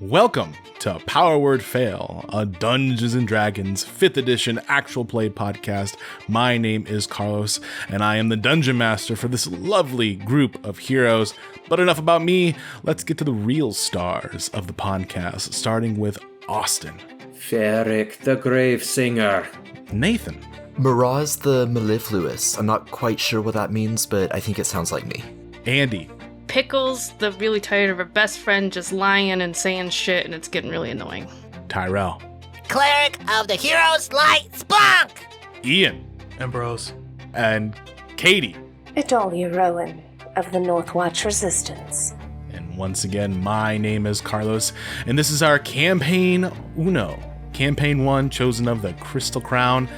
Welcome to Power Word Fail, a Dungeons & Dragons 5th edition actual play podcast. My name is Carlos, and I am the Dungeon Master for this lovely group of heroes. But enough about me, let's get to the real stars of the podcast, starting with Austin. Ferric the Grave Singer. Nathan. Miraz the Mellifluous. I'm not quite sure what that means, but I think it sounds like me. Andy. Pickles, the really tired of her best friend just lying and saying shit, and it's getting really annoying. Tyrell. Cleric of the Hero's Light Spunk! Ian. Ambrose. And Katie. Adalia Rowan of the Northwatch Resistance. And once again, my name is Carlos, and this is our Campaign Uno. Campaign 1, chosen of the Crystal Crown.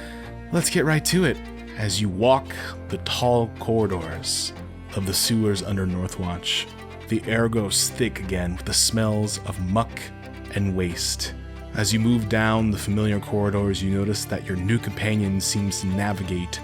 Let's get right to it. As you walk the tall corridors of the sewers under Northwatch, the air goes thick again with the smells of muck and waste. As you move down the familiar corridors, you notice that your new companion seems to navigate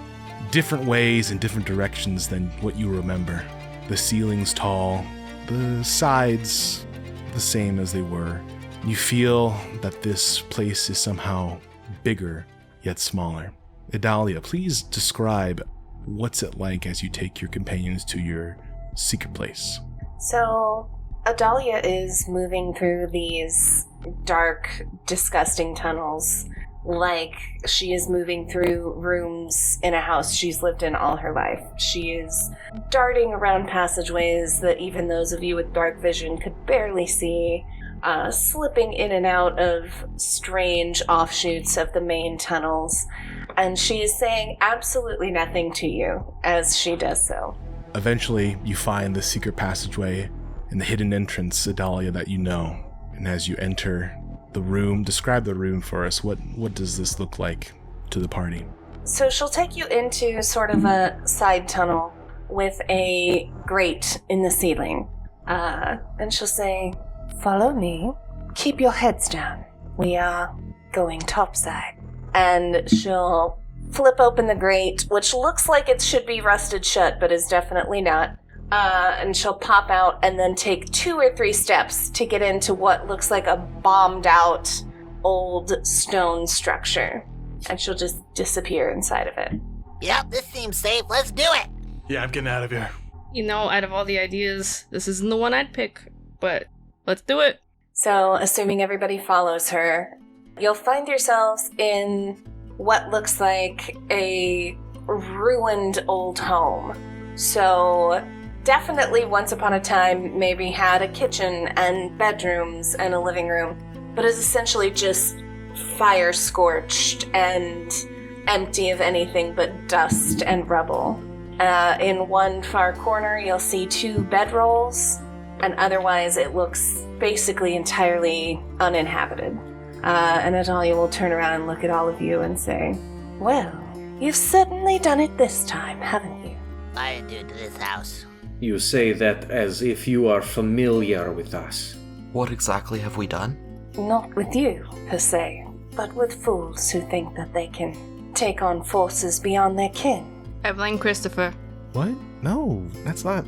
different ways and different directions than what you remember. The ceiling's tall, the sides the same as they were. You feel that this place is somehow bigger, yet smaller. Adalia, please describe what's it like as you take your companions to your secret place. So, Adalia is moving through these dark, disgusting tunnels like she is moving through rooms in a house she's lived in all her life. She is darting around passageways that even those of you with dark vision could barely see, slipping in and out of strange offshoots of the main tunnels, and she is saying absolutely nothing to you as she does so. Eventually, you find the secret passageway and the hidden entrance, Adalia, that you know. And as you enter the room, describe the room for us. What does this look like to the party? So she'll take you into sort of a side tunnel with a grate in the ceiling. And she'll say, "Follow me. Keep your heads down. We are going topside." And she'll flip open the grate, which looks like it should be rusted shut, but is definitely not. And she'll pop out and then take 2 or 3 steps to get into what looks like a bombed out old stone structure. And she'll just disappear inside of it. Yep, this seems safe. Let's do it! Yeah, I'm getting out of here. You know, out of all the ideas, this isn't the one I'd pick, but let's do it. So, assuming everybody follows her, you'll find yourselves in what looks like a ruined old home. So, definitely once upon a time maybe had a kitchen and bedrooms and a living room, but is essentially just fire scorched and empty of anything but dust and rubble. In one far corner you'll see 2 bedrolls, and otherwise it looks basically entirely uninhabited. And Adalia will turn around and look at all of you and say, "Well, you've certainly done it this time, haven't you?" I didn't do it to this house. You say that as if you are familiar with us. What exactly have we done? Not with you, per se, but with fools who think that they can take on forces beyond their kin. I blame Christopher. What? No, that's not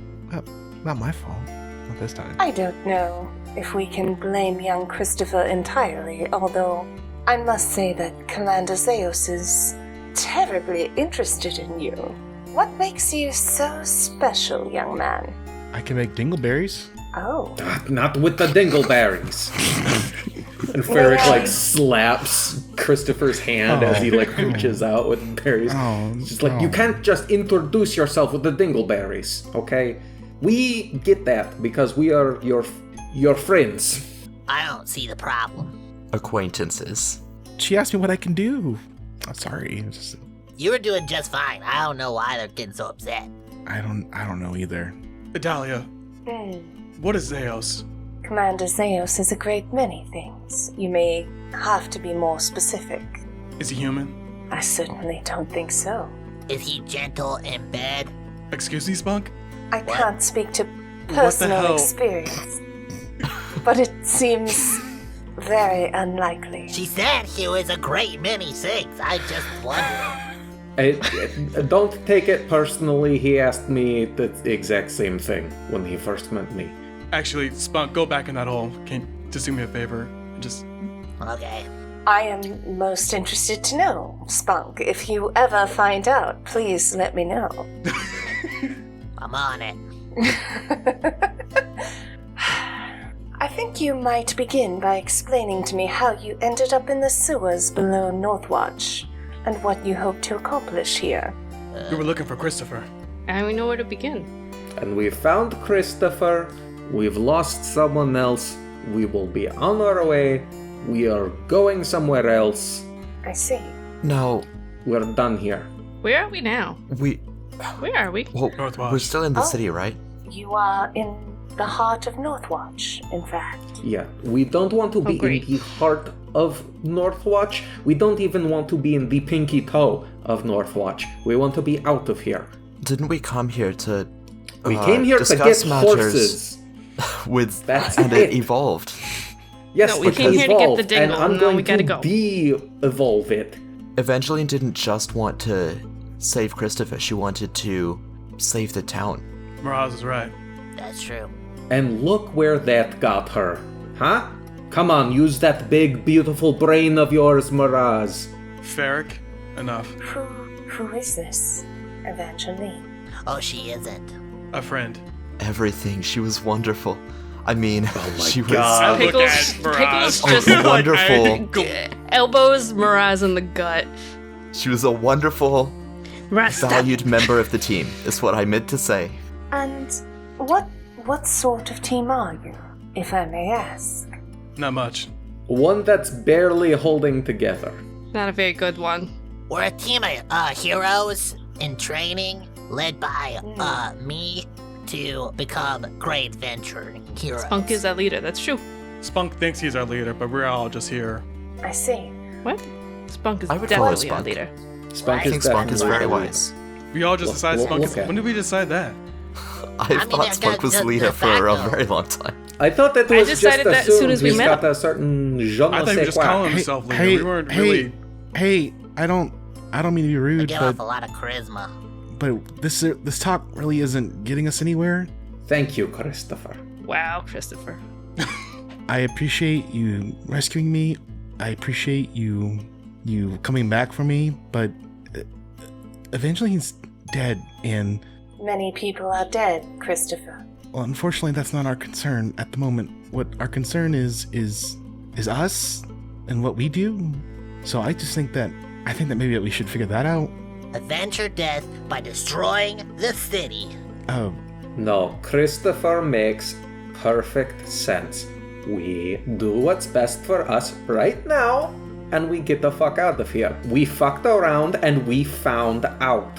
my fault. Not this time. I don't know if we can blame young Christopher entirely, although I must say that Commander Zeos is terribly interested in you. What makes you so special, young man? I can make dingleberries. Oh. Not with the dingleberries. And Ferric slaps Christopher's hand as he reaches out with berries. It's just you can't just introduce yourself with the dingleberries, okay? We get that because we are your friends. I don't see the problem. Acquaintances. She asked me what I can do. I'm sorry. You were doing just fine. I don't know why they're getting so upset. I don't know either. Adalia, what is Zeos? Commander Zeos is a great many things. You may have to be more specific. Is he human? I certainly don't think so. Is he gentle in bed? Excuse me, Spunk? I What? can't speak to What the personal hell? experience, but it seems very unlikely. She said he was a great many things. I just wondered. Don't take it personally. He asked me the exact same thing when he first met me. Actually, Spunk, go back in that hole. just do me a favor. Just Okay. I am most interested to know, Spunk. If you ever find out, please let me know. I'm on it. I think you might begin by explaining to me how you ended up in the sewers below Northwatch, and what you hope to accomplish here. we were looking for Christopher. And we know where to begin. And we found Christopher. We've lost someone else. We will be on our way. We are going somewhere else. I see. Now, We're done here. Where are we now? Where are we? well, Northwatch. we're still in the Oh. city, right? You are in the heart of Northwatch, in fact. Yeah, we don't want to be in great. the heart of Northwatch. We don't even want to be in the pinky toe of Northwatch. We want to be out of here. Didn't we come here to We came here to discuss get matters horses. with That's and it. it evolved? Yes, No, we it came here to get the evolved, dingle, and I'm and now going we gotta to go. de-evolve it. Evangeline didn't just want to save Christopher, she wanted to save the town. Miraz is right. That's true. And look where that got her. Huh? Come on, use that big, beautiful brain of yours, Miraz. Ferric, enough. Who is this? Evangeline. Oh, she isn't. A friend. Everything, she was wonderful. I mean, she was God. Pickles, Pickles just wonderful. elbows Miraz in the gut. She was a wonderful, Miraz, stop. valued member of the team, is what I meant to say. And what sort of team are you, if I may ask? Not much. One that's barely holding together. Not a very good one. We're a team of heroes in training, led by me to become great venturing heroes. Spunk is our leader, that's true. Spunk thinks he's our leader, but we're all just here. I see. What? Spunk is I would follow definitely our Spunk. leader. Spunk I is think Spunk is definitely very the leader. wise. We all just decided Look- Spunk look is. at When did we decide that? I mean, thought that Spunk was got leader the for a fact, very long time. I thought that I was just decided that as soon as we he's met got a certain je I ne thought he was sais just quoi. calling himself leader. We weren't really. Hey, I don't mean to be I rude, give but off a lot of charisma. this talk really isn't getting us anywhere. Thank you, Christopher. Wow, Christopher. I appreciate you rescuing me. I appreciate you coming back for me, but Evangeline's dead, and Many people are dead, Christopher. well, unfortunately, that's not our concern at the moment. What our concern is us and what we do. So I think that maybe we should figure that out. Avenge her death by destroying the city. Oh, No, Christopher makes perfect sense. We do what's best for us right now, and we get the fuck out of here. We fucked around and we found out.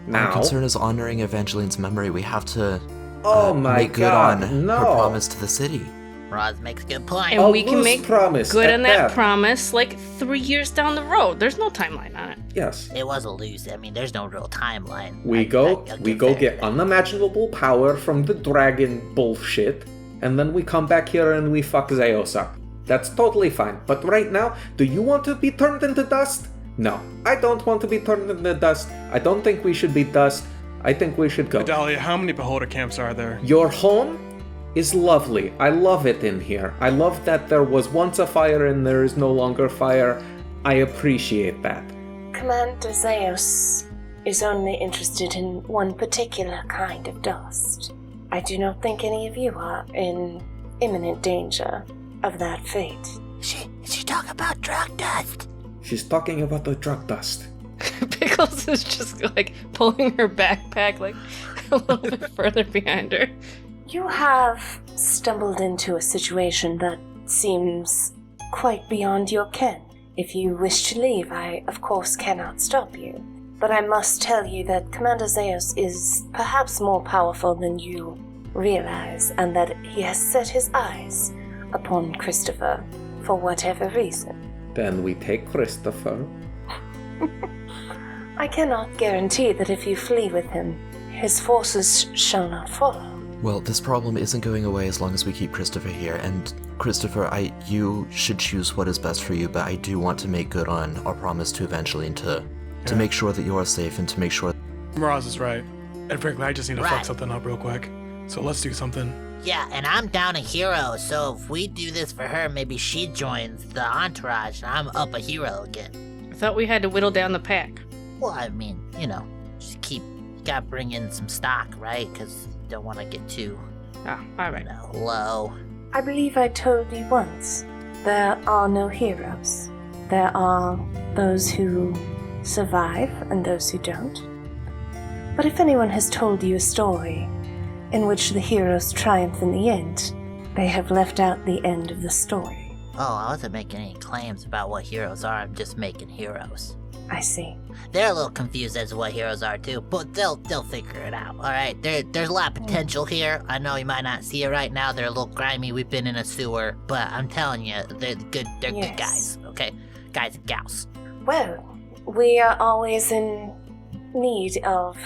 Our Now, concern is honoring Evangeline's memory. We have to oh my make good god, on no. her promise to the city. Roz makes a good point. And A we can loose make promise good at on that that. promise like 3 years down the road. There's no timeline on it. Yes. It was a loose. I mean, there's no real timeline. We I'll go give that get credit. unimaginable power from the dragon bullshit, and then we come back here and we fuck Zeos up. That's totally fine. But right now, do you want to be turned into dust? No. I don't want to be turned into dust. I don't think we should be dust. I think we should go. Dahlia, how many beholder camps are there? Your home is lovely. I love it in here. I love that there was once a fire and there is no longer fire. I appreciate that. Commander Zeos is only interested in one particular kind of dust. I do not think any of you are in imminent danger of that fate. She talk about drug dust. She's talking about the drug dust. Pickles is just like pulling her backpack like a little bit further behind her. You have stumbled into a situation that seems quite beyond your ken. If you wish to leave, I of course cannot stop you. But I must tell you that Commander Zeos is perhaps more powerful than you realize, and that he has set his eyes upon Christopher for whatever reason. Then we take Christopher. I cannot guarantee that if you flee with him, his forces shall not follow. Well, this problem isn't going away as long as we keep Christopher here. And Christopher, you should choose what is best for you, but I do want to make good on our promise to Evangeline to make sure that you are safe and to make sure. Miraz is right. And frankly, I just need to Right. fuck something up real quick. So let's do something. Yeah, and I'm down a hero, so if we do this for her, maybe she joins the entourage, and I'm up a hero again. I thought we had to whittle down the pack. Well, I mean, just gotta bring in some stock, right? Because don't want to get too, Alright. low. I believe I told you once, there are no heroes. There are those who survive and those who don't. But if anyone has told you a story in which the heroes triumph in the end, they have left out the end of the story. Oh, I wasn't making any claims about what heroes are, I'm just making heroes. I see. They're a little confused as to what heroes are too, but they'll figure it out. All right, there's a lot of potential here. I know you might not see it right now. They're a little grimy. We've been in a sewer, but I'm telling you, they're good. They're good guys. Okay, guys and gals. Well, we are always in need of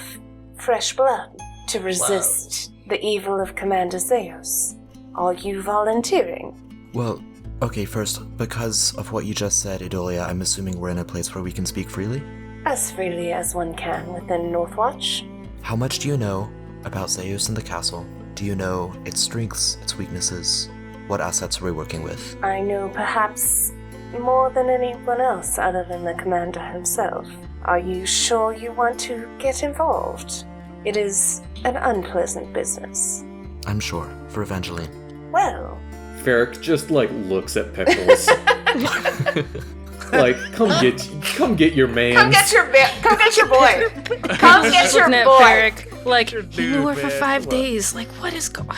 fresh blood to resist the evil of Commander Zeos. Are you volunteering? Well, okay, first, because of what you just said, Idolia, I'm assuming we're in a place where we can speak freely? As freely as one can within Northwatch. How much do you know about Zeus and the castle? Do you know its strengths, its weaknesses? What assets are we working with? I know perhaps more than anyone else other than the commander himself. Are you sure you want to get involved? It is an unpleasant business. I'm sure, for Evangeline. Well, Ferric just looks at Pickles. Come get your man. come get your boy. Come get your Looking at boy. Ferric, like, Your you dude, knew her for man. 5 What? days. Like, what is going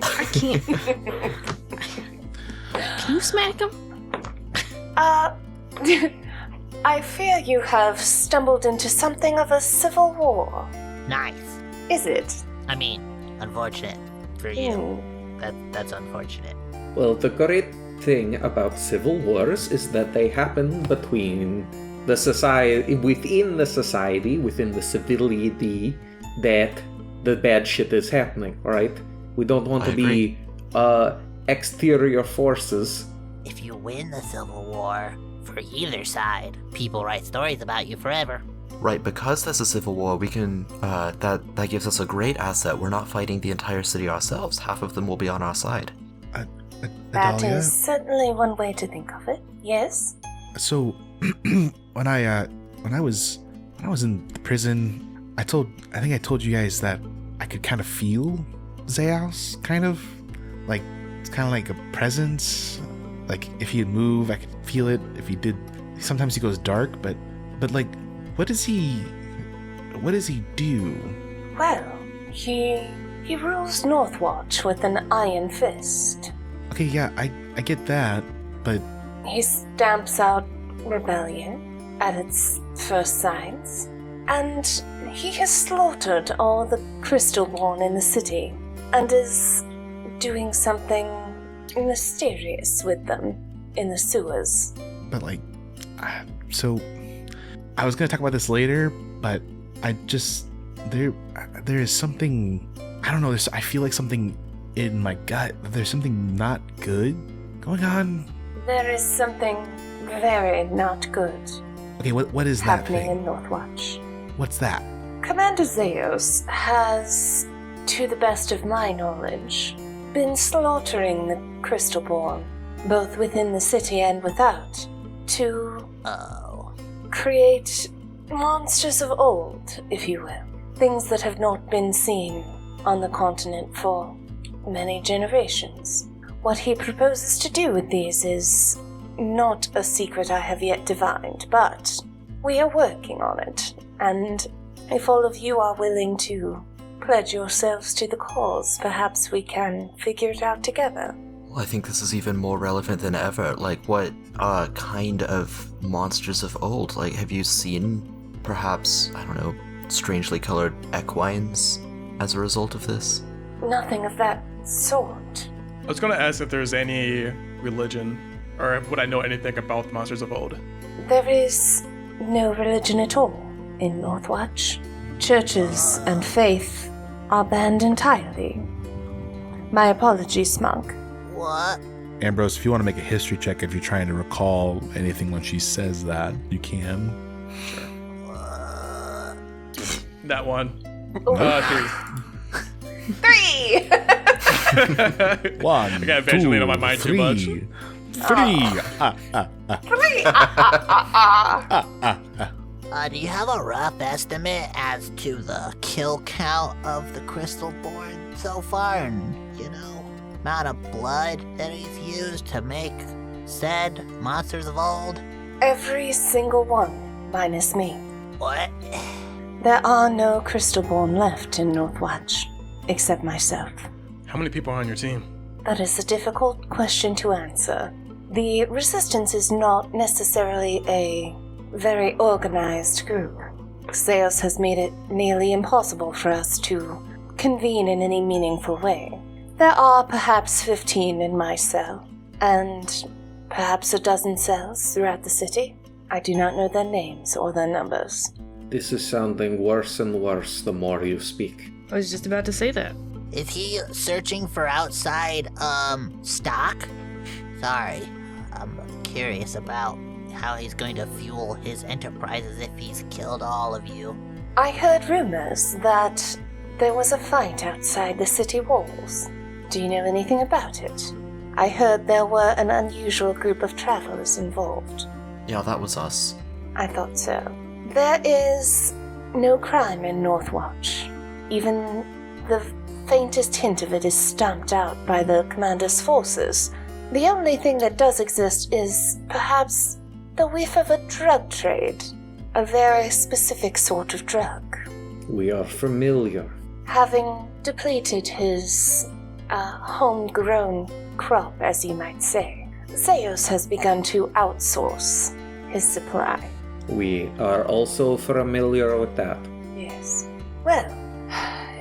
I can't. Can you smack him? I fear you have stumbled into something of a civil war. Nice. Is it? I mean, unfortunate for you. That's unfortunate. Well, the great thing about civil wars is that they happen between the society, within the civility, that the bad shit is happening, right? We don't want I to be exterior forces. If you win the Civil War, for either side, people write stories about you forever. Right, because there's a civil war, we can, that gives us a great asset. We're not fighting the entire city ourselves. Half of them will be on our side. That Adalia? is certainly one way to think of it. Yes? So when I was in the prison, I think I told you guys that I could kind of feel Zeus, kind of like it's kind of like a presence. Like if he'd move, I could feel it. If he did, sometimes he goes dark, but like, what does he do? Well, he rules Northwatch with an iron fist. Okay, yeah, I get that, but He stamps out rebellion at its first signs, and he has slaughtered all the Crystalborn in the city, and is doing something mysterious with them in the sewers. like, so I was gonna talk about this later, but I just there is something, I don't know. I feel like something in my gut. There's something not good going on. There is something very not good Okay, what is that happening thing? in Northwatch. What's that? Commander Zeos has, to the best of my knowledge, been slaughtering the Crystalborn, both within the city and without, to Oh. create monsters of old, if you will. Things that have not been seen on the continent for many generations. What he proposes to do with these is not a secret I have yet divined, but we are working on it, and if all of you are willing to pledge yourselves to the cause, perhaps we can figure it out together. Well, I think this is even more relevant than ever. Like, what kind of monsters of old? Like, have you seen, perhaps, I don't know, strangely colored equines as a result of this? Nothing of that sort. I was gonna ask if there's any religion, or would I know anything about the monsters of old? There is no religion at all in Northwatch. Churches and faith are banned entirely. My apologies, Monk. What? Ambrose, if you want to make a history check, if you're trying to recall anything when she says that, you can. That one. Oh. 3. 3! One, I got Evangeline on my mind too much. three. Do you have a rough estimate as to the kill count of the Crystalborn so far, and amount of blood that he's used to make said monsters of old? Every single one, minus me. What? There are no Crystalborn left in Northwatch, except myself. How many people are on your team? That is a difficult question to answer. The Resistance is not necessarily a very organized group. Zeos has made it nearly impossible for us to convene in any meaningful way. There are perhaps 15 in my cell, and perhaps a dozen cells throughout the city. I do not know their names or their numbers. This is sounding worse and worse the more you speak. I was just about to say that. Is he searching for outside, stock? Sorry, I'm curious about how he's going to fuel his enterprises if he's killed all of you. I heard rumors that there was a fight outside the city walls. Do you know anything about it? I heard there were an unusual group of travelers involved. Yeah, that was us. I thought so. There is no crime in Northwatch. Even the faintest hint of it is stomped out by the commander's forces. The only thing that does exist is perhaps the whiff of a drug trade. A very specific sort of drug. We are familiar. Having depleted his homegrown crop, as you might say, Zeos has begun to outsource his supply. We are also familiar with that. Yes. Well,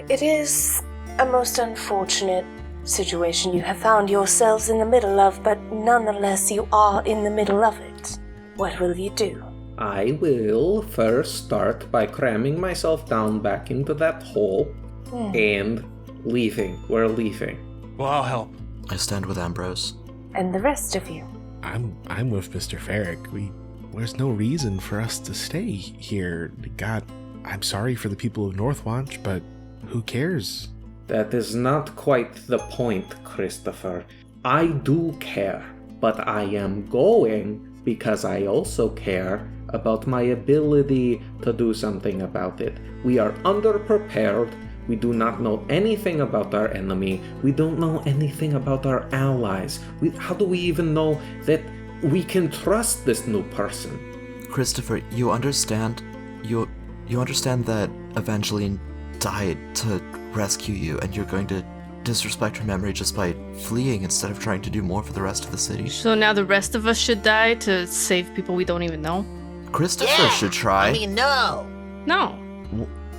it is a most unfortunate situation you have found yourselves in the middle of, but nonetheless you are in the middle of it. What will you do? I will first start by cramming myself down back into that hole and leaving. We're leaving. Well, I'll help. I stand with Ambrose. And the rest of you? I'm with Mr. Ferrick. There's no reason for us to stay here. God, I'm sorry for the people of Northwatch, but who cares? That is not quite the point, Christopher. I do care, but I am going because I also care about my ability to do something about it. We are underprepared. We do not know anything about our enemy. We don't know anything about our allies. How do we even know that we can trust this new person? Christopher, you understand? You understand that Evangeline died to rescue you, and you're going to disrespect her memory just by fleeing instead of trying to do more for the rest of the city? So now the rest of us should die to save people we don't even know? Christopher should try. I mean, no. No.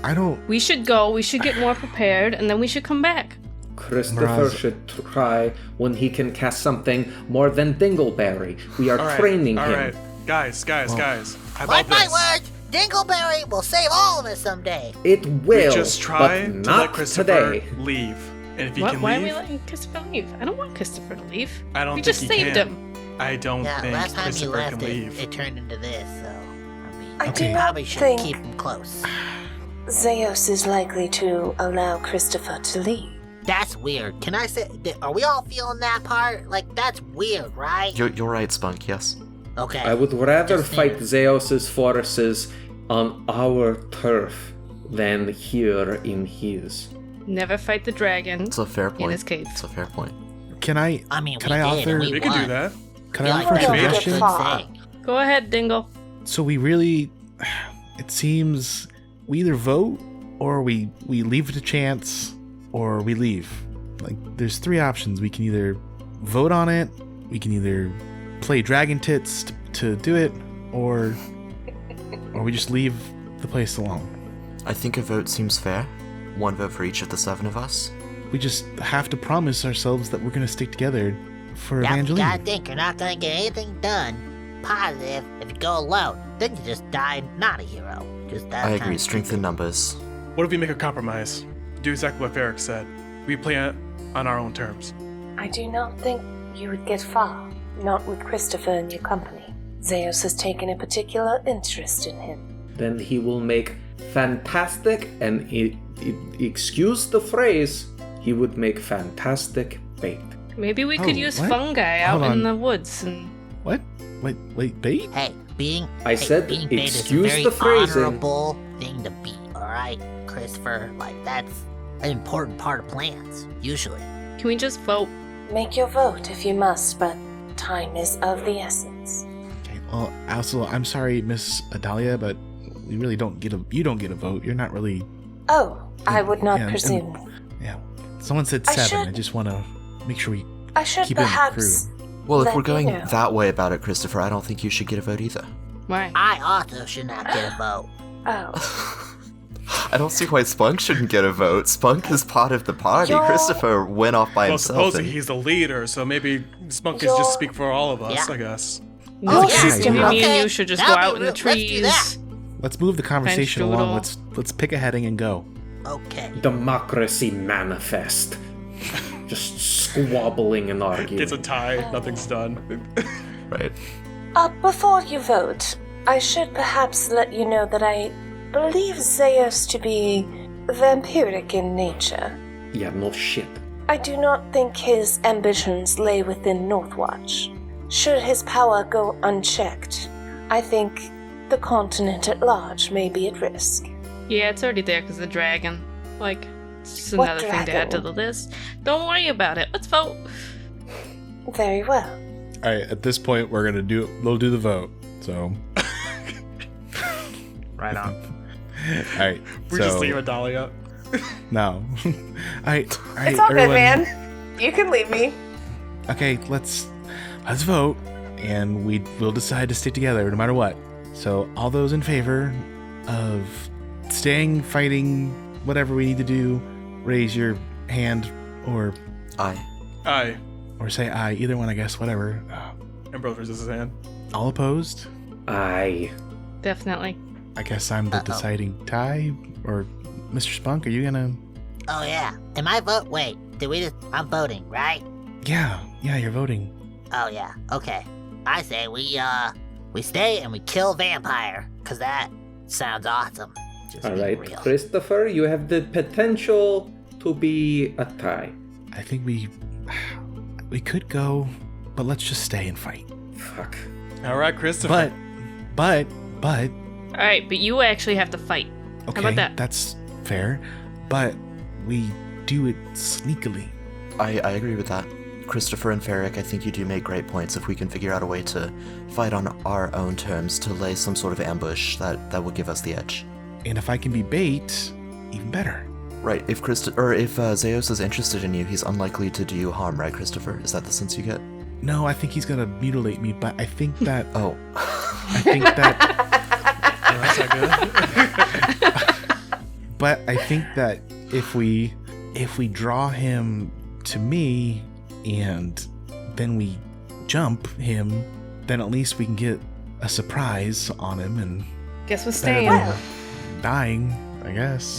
I don't... We should go, we should get more prepared, and then we should come back. Christopher Mraz. should try when he can cast something more than Dingleberry. We are training him. Alright, guys. How Mark about my this? words, Dingleberry will save all of us someday. It We will, just try but to not let Christopher today. leave. And if he What? can Why are we leave, letting Christopher leave? I don't want Christopher to leave. I don't We think just he saved can. him. I don't Yeah, think last time he Christopher left can it, leave. it turned into this, so I mean, I Okay. do probably not should think keep him close. Zeos is likely to allow Christopher to leave. That's weird. Can I say, are we all feeling that part? Like, that's weird, right? You're right, Spunk, yes. Okay. I would rather Just fight saying. Zeus's forces on our turf than here in his. Never fight the dragon It's a fair point. in his cave. It's a fair point. Can I mean, can we I did, offer and We can do won. that. can Yeah, I offer a I don't get suggestion? far. Go ahead, Dingle. So we really, it seems we either vote or we leave it to chance or we leave. Like there's three options. We can either vote on it, we can either play dragon tits to do it, or we just leave the place alone. I think a vote seems fair. One vote for each of the 7 of us. We just have to promise ourselves that we're gonna stick together for Yeah, you Evangeline. gotta think you're not gonna get anything done positive if you go alone. Then you just die not a hero. Just that I kind agree, of strength in numbers. What if we make a compromise? Do exactly what Ferrick said. We play it on our own terms. I do not think you would get far, not with Christopher in your company. Zeus has taken a particular interest in him. Then he will make fantastic and excuse the phrase, He would make fantastic bait. Maybe we could use what? fungi out Hold in on. the woods and What? Wait, bait? Hey, being Said, bait is a excuse very the phrasing. honorable thing to be. All right, Christopher. Like that's an important part of plans. Usually. can we just vote? Make your vote if you must, but time is of the essence. Okay, well, also, I'm sorry, Miss Adalia, but we really don't get you don't get a vote. You're not really... Oh, I would not Yeah, and- presume. Yeah. Someone said I 7. I should- just want to make sure we... I should keep it in the perhaps. Well, if Let we're me going know. that way about it, Christopher, I don't think you should get a vote either. Why? I also should not get a vote. Oh, I don't see why Spunk shouldn't get a vote. Spunk is part of the party. You're- Christopher went off by Well, himself. supposedly he's the leader, so maybe Spunk can You're- just speak for all of us, Yeah. I guess. No, Oh, yeah. maybe me and Okay, you should just that'll go be out in the real- let's do trees. that. Let's move the conversation French along. doodle. Let's pick a heading and go. Okay. Democracy manifest. Just squabbling and arguing. It's a tie, nothing's done. Right. before you vote, I should perhaps let you know that I believe Zeos to be vampiric in nature. Yeah, no shit. I do not think his ambitions lay within Northwatch. Should his power go unchecked, I think the continent at large may be at risk. Yeah, it's already there because the dragon. Like, it's just What another thing to add to the dragon? list. Don't worry about it. Let's vote. Very well. All right, at this point, we'll do the vote. So, Right on. all right. We so, just leave Adalia. No. all right, It's all everyone. good, man. You can leave me. Okay, let's vote, and we'll decide to stick together no matter what. So, all those in favor of staying, fighting, whatever we need to do, raise your hand or Aye. say aye. Either one, I guess. Whatever. And Brother raises his hand. All opposed? Aye. Definitely. I guess I'm the Uh-oh. deciding tie. Or Mr. Spunk, are you gonna? Oh yeah. Am I vote? Wait. Did we just? I'm voting, right? Yeah, you're voting. Oh yeah. Okay. I say we stay and we kill vampire, cause that sounds awesome. Just All being right, real. Christopher, you have the potential to be a tie. I think we could go, but let's just stay and fight. Fuck. All right, Christopher. But All right, but you actually have to fight. okay, How about that? that's fair. But we do it sneakily. I agree with that. Christopher and Ferric, I think you do make great points. If we can figure out a way to fight on our own terms, to lay some sort of ambush, that will give us the edge. And if I can be bait, even better. Right, if Zeos is interested in you, he's unlikely to do you harm, right, Christopher? Is that the sense you get? No, I think he's gonna mutilate me, but I think that Oh. I think that Oh, that's not good. but I think that if we draw him to me and then we jump him, then at least we can get a surprise on him and Guess we're better staying. than dying, I guess.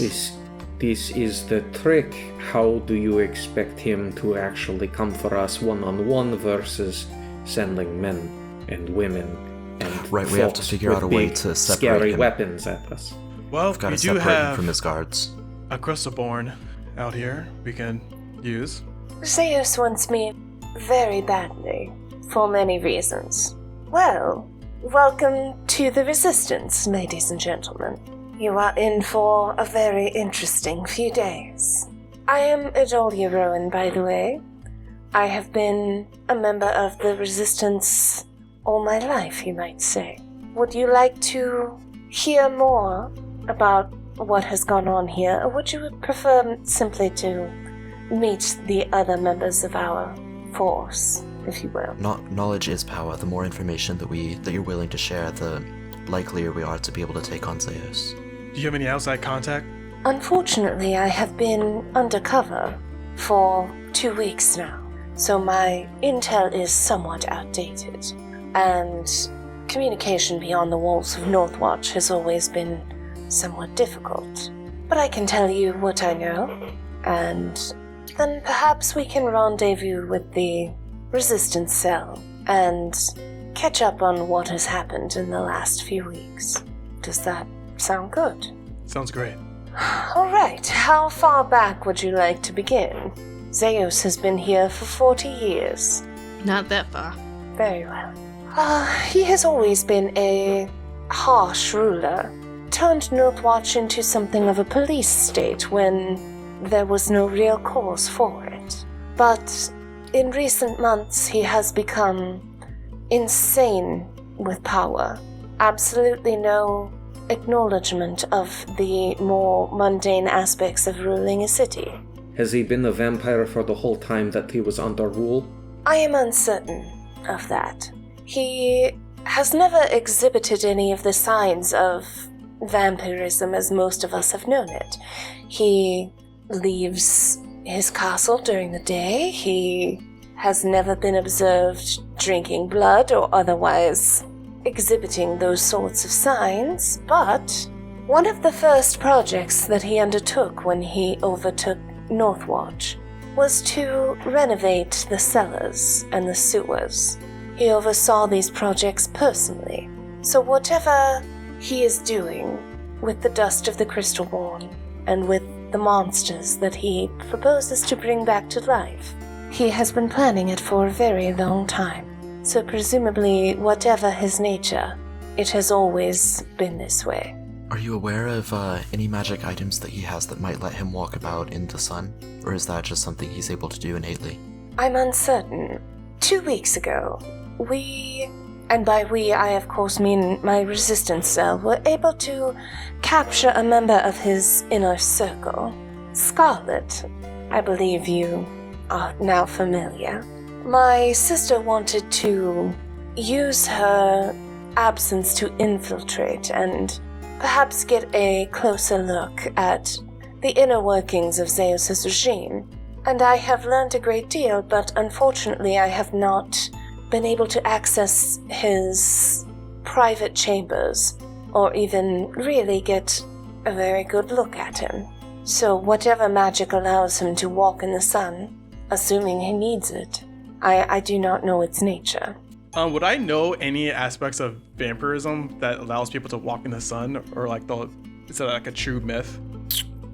This is the trick. How do you expect him to actually come for us one-on-one versus sending men and women and Right, we have to folks figure out with a way big, to separate scary him. weapons at us? Well, We've got we to do separate him have from his guards. a Crystalborn out here we can use. Zeus wants me very badly, for many reasons. Well, welcome to the Resistance, ladies and gentlemen. You are in for a very interesting few days. I am Adolia Rowan, by the way. I have been a member of the Resistance all my life, you might say. Would you like to hear more about what has gone on here, or would you prefer simply to meet the other members of our force, if you will? Knowledge is power. The more information that you're willing to share, the likelier we are to be able to take on Zeus. Do you have any outside contact? Unfortunately, I have been undercover for 2 weeks now, so my intel is somewhat outdated, and communication beyond the walls of Northwatch has always been somewhat difficult. But I can tell you what I know, and then perhaps we can rendezvous with the Resistance Cell and catch up on what has happened in the last few weeks. Does that sound good? Sounds great. All right, how far back would you like to begin? Zeos has been here for 40 years. Not that far. Very well. He has always been a harsh ruler. Turned Northwatch into something of a police state when there was no real cause for it. But in recent months, he has become insane with power. Absolutely no acknowledgement of the more mundane aspects of ruling a city. Has he been a vampire for the whole time that he was under rule? I am uncertain of that. He has never exhibited any of the signs of vampirism as most of us have known it. He leaves his castle during the day. He has never been observed drinking blood or otherwise exhibiting those sorts of signs, but one of the first projects that he undertook when he overtook Northwatch was to renovate the cellars and the sewers. He oversaw these projects personally, so whatever he is doing with the dust of the Crystalborn and with the monsters that he proposes to bring back to life, he has been planning it for a very long time. So presumably, whatever his nature, it has always been this way. Are you aware of any magic items that he has that might let him walk about in the sun? Or is that just something he's able to do innately? I'm uncertain. 2 weeks ago, we, and by we I of course mean my resistance cell, were able to capture a member of his inner circle. Scarlet, I believe you are now familiar. My sister wanted to use her absence to infiltrate and perhaps get a closer look at the inner workings of Zeus' regime. And I have learned a great deal, but unfortunately I have not been able to access his private chambers or even really get a very good look at him. So whatever magic allows him to walk in the sun, assuming he needs it, I do not know its nature. Would I know any aspects of vampirism that allows people to walk in the sun, or is it like a true myth?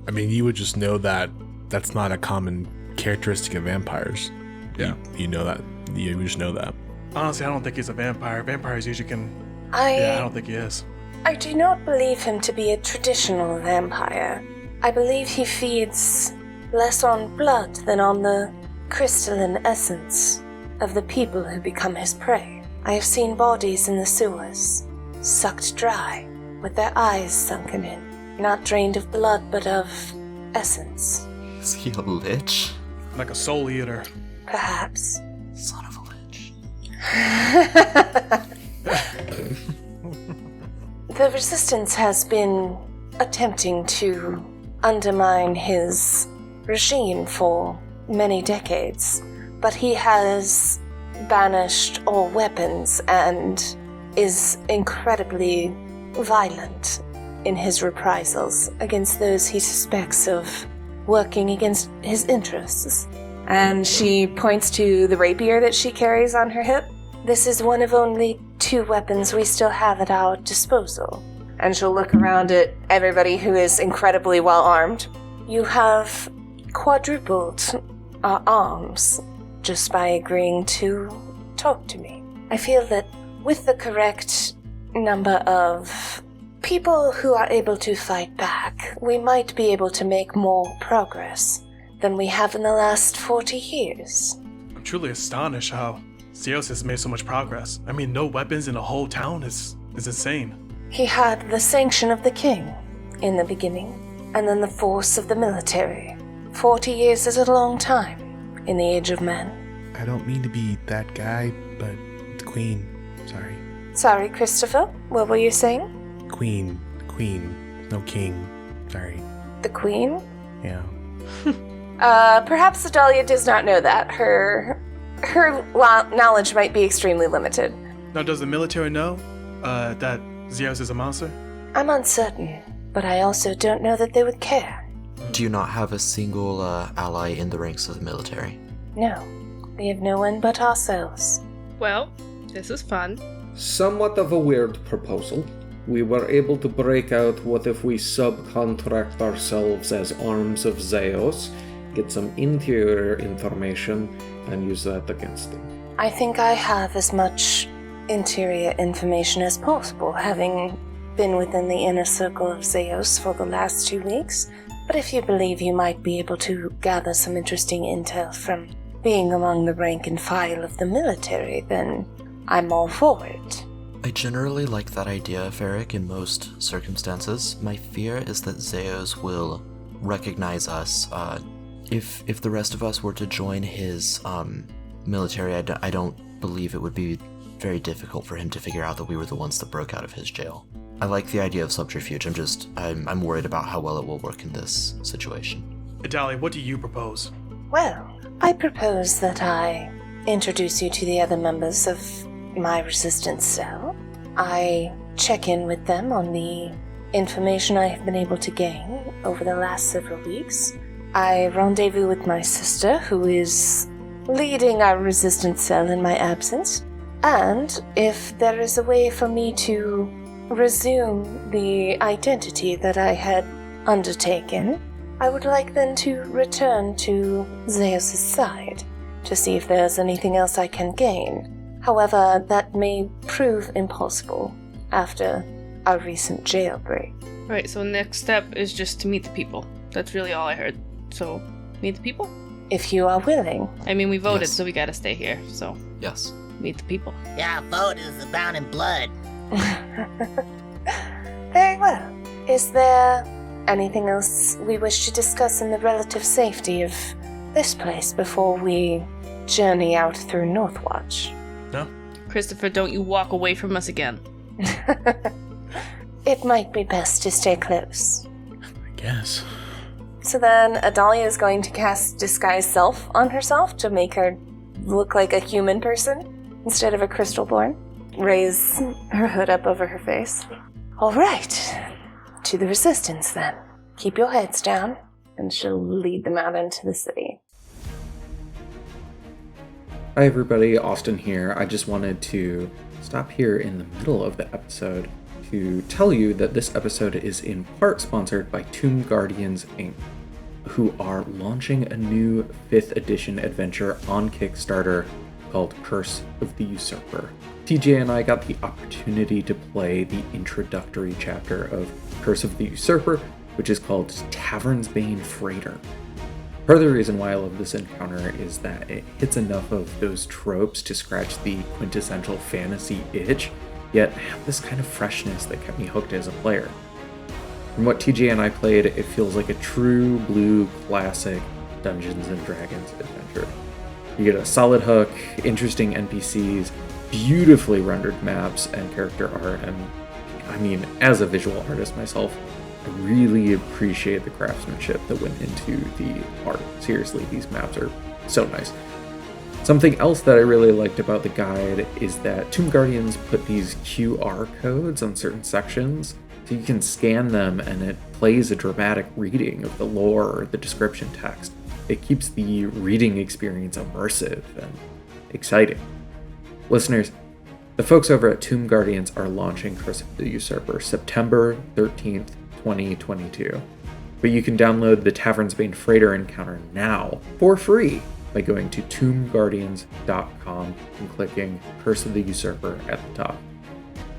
I mean, you would just know that that's not a common characteristic of vampires. Yeah. You know that. You just know that. Honestly, I don't think he's a vampire. Vampires usually can... I I don't think he is. I do not believe him to be a traditional vampire. I believe he feeds less on blood than on the crystalline essence of the people who become his prey. I have seen bodies in the sewers, sucked dry, with their eyes sunken in, not drained of blood but of essence. Is he a lich? Like a soul eater. Perhaps. Son of a lich. The Resistance has been attempting to undermine his regime for many decades, but he has banished all weapons and is incredibly violent in his reprisals against those he suspects of working against his interests. And she points to the rapier that she carries on her hip. This is one of only 2 weapons we still have at our disposal. And she'll look around at everybody who is incredibly well armed. You have quadrupled our arms just by agreeing to talk to me. I feel that with the correct number of people who are able to fight back, we might be able to make more progress than we have in the last 40 years. I'm truly astonished how Zeos has made so much progress. I mean, no weapons in the whole town is insane. He had the sanction of the king in the beginning, and then the force of the military. 40 years is a long time in the age of men. I don't mean to be that guy, but the queen. Sorry. Sorry, Christopher, what were you saying? Queen. No king. Sorry. The queen? Yeah. Perhaps Adalia does not know that. Her knowledge might be extremely limited. Now, does the military know that Zeos is a monster? I'm uncertain, but I also don't know that they would care. Do you not have a single ally in the ranks of the military? No, we have no one but ourselves. Well, this is fun. Somewhat of a weird proposal. We were able to break out. What if we subcontract ourselves as arms of Zeos, get some interior information, and use that against them? I think I have as much interior information as possible, having been within the inner circle of Zeos for the last 2 weeks. But if you believe you might be able to gather some interesting intel from being among the rank and file of the military, then I'm all for it. I generally like that idea, Ferric, in most circumstances. My fear is that Zeos will recognize us. If the rest of us were to join his military, I don't believe it would be very difficult for him to figure out that we were the ones that broke out of his jail. I like the idea of subterfuge. I'm worried about how well it will work in this situation. Adalia, what do you propose? Well, I propose that I introduce you to the other members of my resistance cell. I check in with them on the information I have been able to gain over the last several weeks. I rendezvous with my sister, who is leading our resistance cell in my absence. And if there is a way for me to resume the identity that I had undertaken, I would like then to return to Zeus' side to see if there's anything else I can gain. However, that may prove impossible after our recent jailbreak. Right, so next step is just to meet the people. That's really all I heard. So, meet the people? If you are willing. I mean, we voted, Yes. so we gotta stay here, so Yes. meet the people. Yeah, vote is bound in blood. Very well. Is there anything else we wish to discuss in the relative safety of this place before we journey out through Northwatch? No? Christopher, don't you walk away from us again. It might be best to stay close. I guess. So then Adalia is going to cast Disguise Self on herself to make her look like a human person instead of a crystalborn. Raise her hood up over her face. All right, to the resistance then. Keep your heads down, and she'll lead them out into the city. Hi everybody, Austin here. I just wanted to stop here in the middle of the episode to tell you that this episode is in part sponsored by Tomb Guardians Inc., who are launching a new 5th edition adventure on Kickstarter called Curse of the Usurper. TJ and I got the opportunity to play the introductory chapter of Curse of the Usurper, which is called Tavern's Bane Freighter. Part of the reason why I love this encounter is that it hits enough of those tropes to scratch the quintessential fantasy itch, yet have this kind of freshness that kept me hooked as a player. From what TJ and I played, it feels like a true blue classic Dungeons & Dragons adventure. You get a solid hook, interesting NPCs, beautifully rendered maps and character art, and I mean, as a visual artist myself, I really appreciate the craftsmanship that went into the art. Seriously, these maps are so nice. Something else that I really liked about the guide is that Tomb Guardians put these QR codes on certain sections, so you can scan them and it plays a dramatic reading of the lore or the description text. It keeps the reading experience immersive and exciting. Listeners, the folks over at Tomb Guardians are launching Curse of the Usurper September 13th, 2022. But you can download the Tavern's Bane Freighter encounter now for free by going to tombguardians.com and clicking Curse of the Usurper at the top.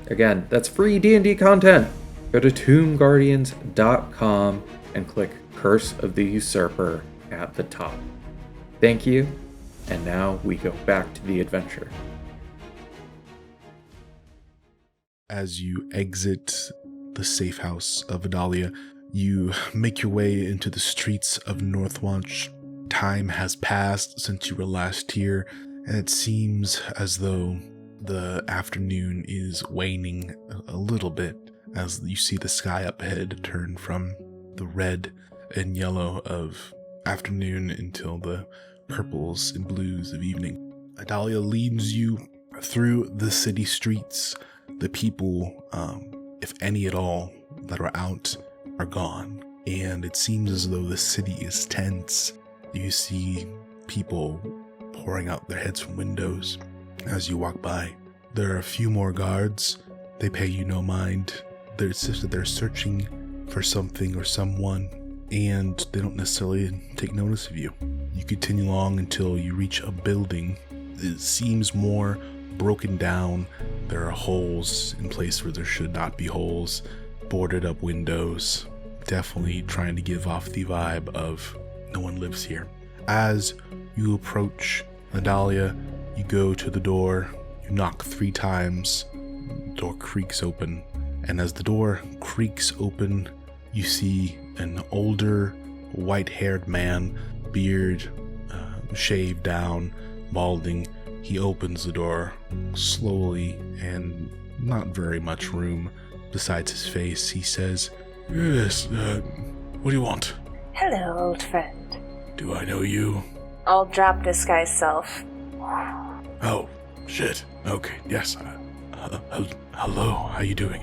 Again, that's free D&D content. Go to tombguardians.com and click Curse of the Usurper at the top. Thank you, and now we go back to the adventure. As you exit the safe house of Adalia, you make your way into the streets of Northwatch. Time has passed since you were last here, and it seems as though the afternoon is waning a little bit as you see the sky up ahead turn from the red and yellow of afternoon until the purples and blues of evening. Adalia leads you through the city streets. The people, if any at all, that are out are gone, and it seems as though the city is tense. You see people pouring out their heads from windows as you walk by. There are a few more guards. They pay you no mind. they're searching for something or someone, and they don't necessarily take notice of you. You continue along until you reach a building. It seems more broken down. There are holes in places where there should not be holes, boarded up windows, definitely trying to give off the vibe of no one lives here. As you approach Nadalia, you go to the door, you knock 3 times, the door creaks open, and as the door creaks open, you see an older, white-haired man, beard shaved down, balding. He opens the door slowly, and not very much room besides his face. He says, "Yes, what do you want?" Hello, old friend. "Do I know you?" I'll drop this guy's self. "Oh, shit. Okay, yes. Hello, how you doing?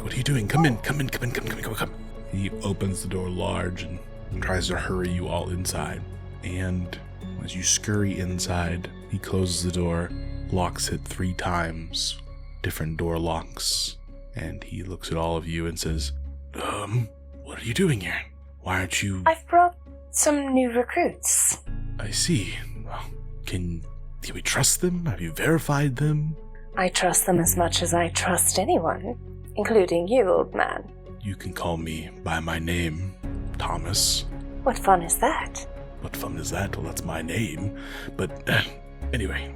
What are you doing? Come in. He opens the door large and tries to hurry you all inside. And as you scurry inside, he closes the door, locks it 3 times, different door locks, and he looks at all of you and says, what are you doing here? Why aren't you... I've brought some new recruits. I see. Well, can we trust them? Have you verified them? I trust them as much as I trust anyone, including you, old man. You can call me by my name, Thomas. What fun is that? What fun is that? Well, that's my name. But anyway,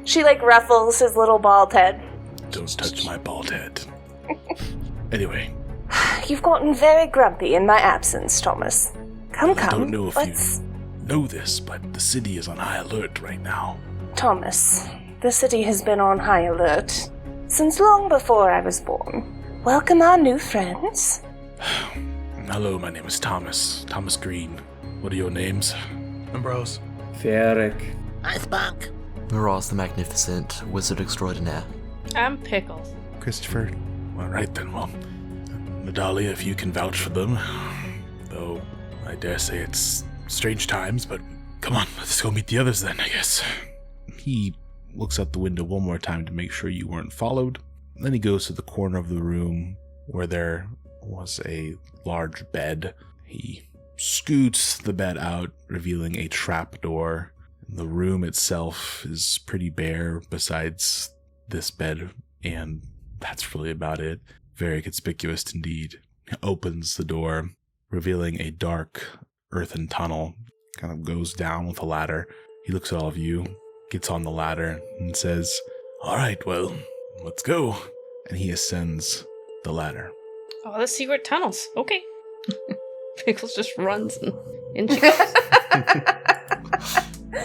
She ruffles his little bald head. don't touch my bald head. Anyway, You've gotten very grumpy in my absence, Thomas. Come. I don't know if let's... you know this, but the city is on high alert right now. Thomas, the city has been on high alert since long before I was born. Welcome our new friends. Hello, my name is Thomas. Thomas Green. What are your names? Ambrose. Ferric. Hi, Spunk. Miraz the Magnificent, Wizard Extraordinaire. I'm Pickles. Christopher. All right then, well, Nadalia, if you can vouch for them. Though, I dare say it's strange times, but come on, let's go meet the others then, I guess. He looks out the window one more time to make sure you weren't followed. Then he goes to the corner of the room where there was a large bed. He scoots the bed out, revealing a trapdoor. The room itself is pretty bare besides this bed, and that's really about it. Very conspicuous indeed. He opens the door, revealing a dark earthen tunnel. Kind of goes down with a ladder. He looks at all of you, gets on the ladder, and says, "All right, well, let's go." And he ascends the ladder. Oh, the secret tunnels. Okay. Pickles just runs and in she goes.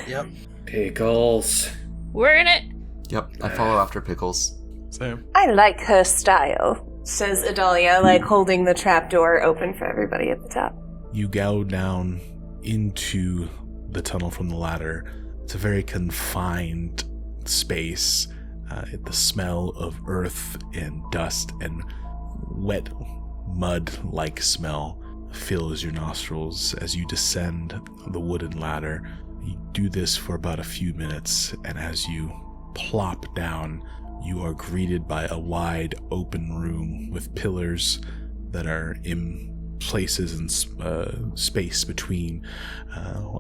Yep. Pickles. We're in it. Yep, I follow after Pickles. Same. I like her style, says Adalia, holding the trapdoor open for everybody at the top. You go down into the tunnel from the ladder. It's a very confined space. The smell of earth and dust and wet mud-like smell fills your nostrils as you descend the wooden ladder. You do this for about a few minutes, and as you plop down, you are greeted by a wide open room with pillars that are in places and space between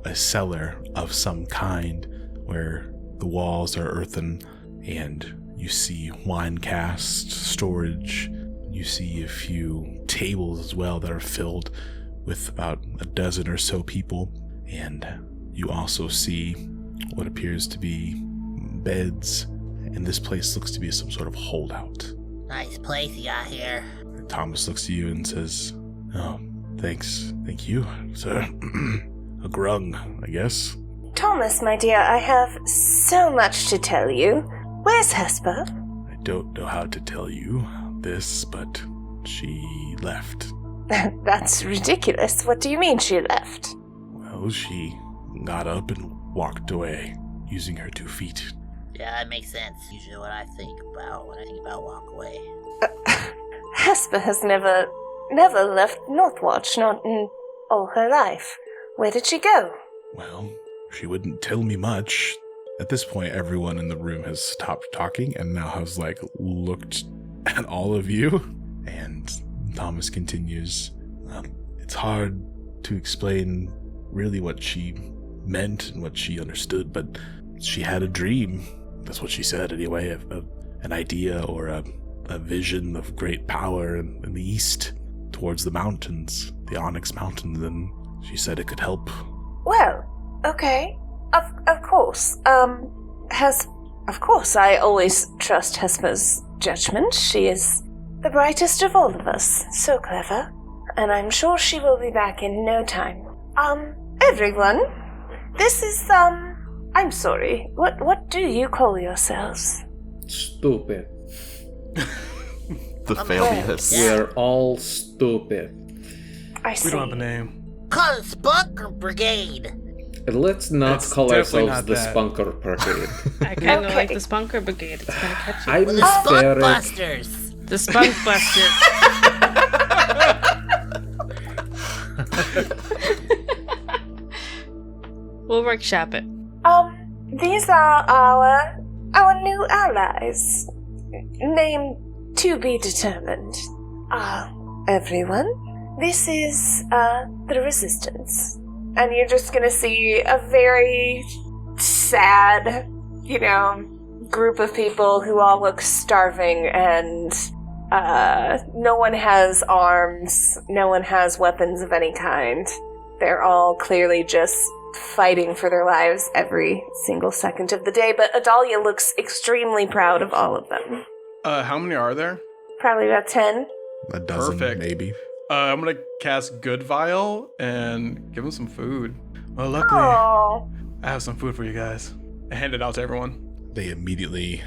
a cellar of some kind where the walls are earthen, and you see wine cask storage. You see a few tables as well that are filled with about a dozen or so people, and you also see what appears to be beds, and this place looks to be some sort of holdout. Nice place you got here. Thomas looks at you and says, "Oh, thanks. Thank you, sir." A grung, I guess. Thomas, my dear, I have so much to tell you. Where's Hesper? I don't know how to tell you this, but she left. That's ridiculous. What do you mean she left? Well, she got up and walked away, using her 2 feet. Yeah, that makes sense. Usually what I think about when I think about walk away. Hesper has never left Northwatch, not in all her life. Where did she go? Well, she wouldn't tell me much. At this point, everyone in the room has stopped talking and now has, looked at all of you. And Thomas continues, it's hard to explain really what she meant and what she understood, but she had a dream. That's what she said anyway, an idea or a vision of great power in the east towards the mountains, the Onyx Mountains, and she said it could help. Well, okay. Of course. Of course, I always trust Hesper's judgment. She is the brightest of all of us. So clever. And I'm sure she will be back in no time. Everyone, this is, I'm sorry. What do you call yourselves? Stupid. The failures. We're all stupid. I see. We don't have a name. Call us Bunker Brigade. Let's not It's call definitely ourselves not the that. Spunker Brigade. I kind of Okay. like the Spunker Brigade. It's kind of catchy. I'm We're the Spunk very... Busters. The Spunk Busters. We'll workshop it. These are our new allies. Name to be determined. Everyone, this is, the Resistance. And you're just gonna see a very sad, group of people who all look starving, and, no one has arms, no one has weapons of any kind. They're all clearly just fighting for their lives every single second of the day, but Adalia looks extremely proud of all of them. How many are there? Probably about 10. A dozen, Perfect. maybe. I'm gonna cast Good Vial and give them some food. Well, luckily, Oh, I have some food for you guys. I hand it out to everyone. They immediately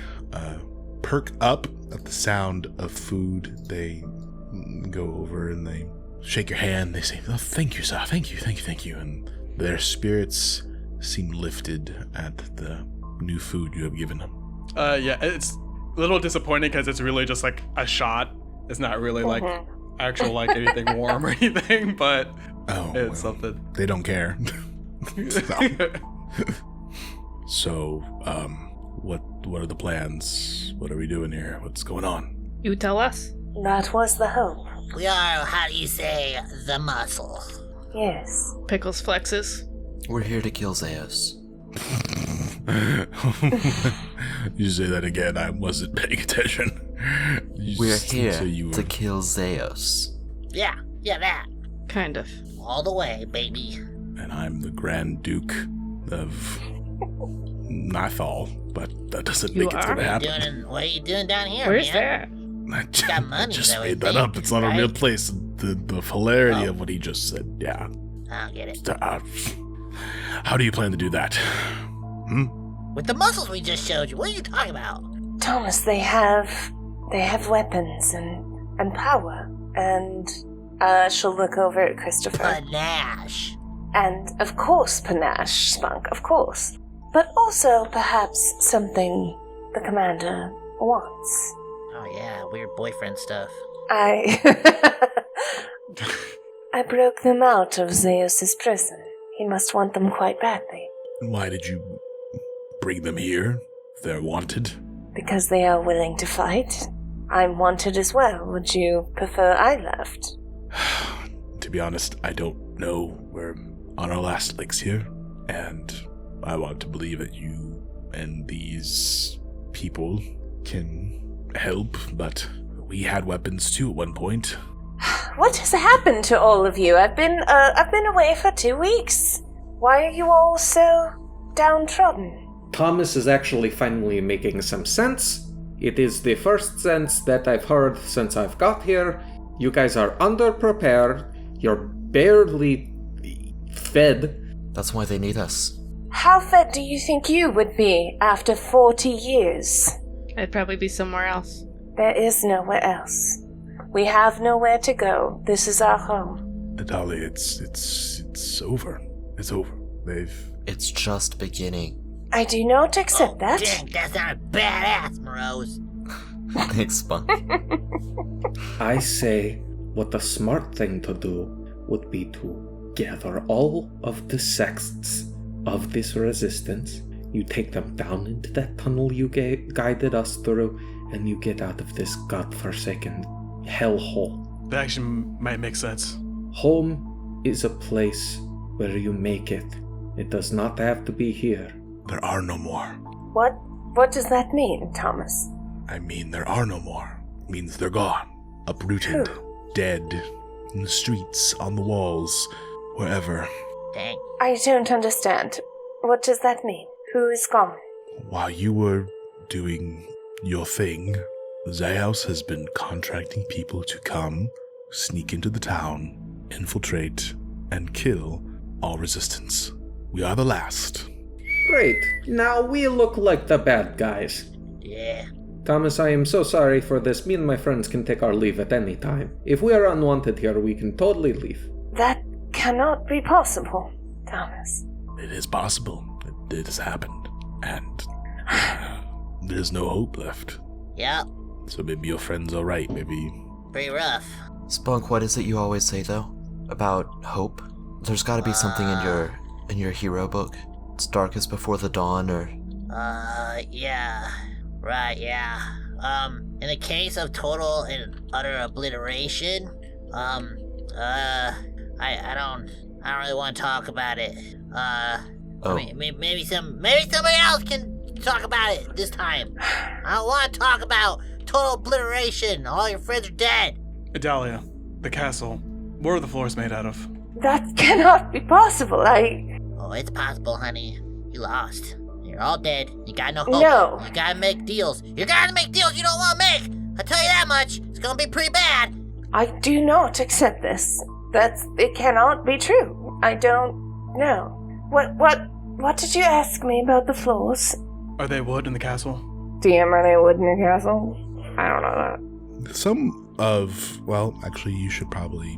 perk up at the sound of food. They go over and they shake your hand. They say, "Oh, thank you, sir. Thank you." And their spirits seem lifted at the new food you have given them. Yeah, it's a little disappointing because it's really just like a shot. It's not really like actual like anything warm or anything, but it's something. They don't care. So, what are the plans? What are we doing here? What's going on? You tell us. that was the hope. We are, how do you say, the muscle. Yes. Pickles flexes. We're here to kill Zeos. You say that again. I wasn't paying attention. We're here So you to were- kill Zeos. Yeah, that. Kind of. All the way, baby. And I'm the Grand Duke of Nathal, but that doesn't You make it are? gonna happen. What are you doing down here, Where's man? that? I got money, just though, I made that think, up. It's not a right? real place. The hilarity Oh. of what he just said. Yeah. I don't get it. How do you plan to do that? With the muscles we just showed you, what are you talking about? Thomas, they have weapons and power. And she'll look over at Christopher. Panache. And of course panache, Spunk, of course. But also perhaps something the commander wants. Oh yeah, weird boyfriend stuff. I broke them out of Zeus's prison. He must want them quite badly. Why did you bring them here? If they're wanted? Because they are willing to fight. I'm wanted as well. Would you prefer I left? To be honest, I don't know. We're on our last legs here, and I want to believe that you and these people can help, but we had weapons too at one point. What has happened to all of you? I've been away for 2 weeks. Why are you all so downtrodden? Thomas is actually finally making some sense. It is the first sense that I've heard since I've got here. You guys are underprepared. You're barely fed. That's why they need us. How fed do you think you would be after 40 years? I'd probably be somewhere else. There is nowhere else. We have nowhere to go. This is our home. Dolly, it's over. It's over. It's just beginning. I do not accept that. Dang, that sounded badass, Morose. Thanks, Spunk. I say what the smart thing to do would be to gather all of the sects of this resistance. You take them down into that tunnel you guided us through, and you get out of this godforsaken hellhole. That actually might make sense. Home is a place where you make it. It does not have to be here. There are no more. What does that mean, Thomas? I mean, there are no more. It means they're gone. Uprooted. Dead. In the streets, on the walls, wherever. Dang. I don't understand. What does that mean? Who is gone? While you were doing your thing, Zeos has been contracting people to come, sneak into the town, infiltrate, and kill all resistance. We are the last. Great. Now we look like the bad guys. Yeah. Thomas, I am so sorry for this. Me and my friends can take our leave at any time. If we are unwanted here, we can totally leave. That cannot be possible, Thomas. It is possible. It has happened. And there's no hope left. Yep. So maybe your friend's alright. Maybe. Pretty rough. Spunk, what is it you always say though? About hope? There's gotta be something in your hero book. It's darkest before the dawn, or... Yeah. Right, yeah. In the case of total and utter obliteration, I don't really want to talk about it. Maybe somebody else can talk about it this time. I don't want to talk about total obliteration. All your friends are dead. Adalia, the castle. What are the floors made out of? That cannot be possible. Oh, it's possible, honey. You lost. You're all dead. You got no hope. No. You gotta make deals. You gotta make deals you don't want to make. I tell you that much. It's gonna be pretty bad. I do not accept this. It cannot be true. I don't know. What did you ask me about the floors? Are they wood in the castle? DM, are they wood in your castle? I don't know that. Actually, you should probably...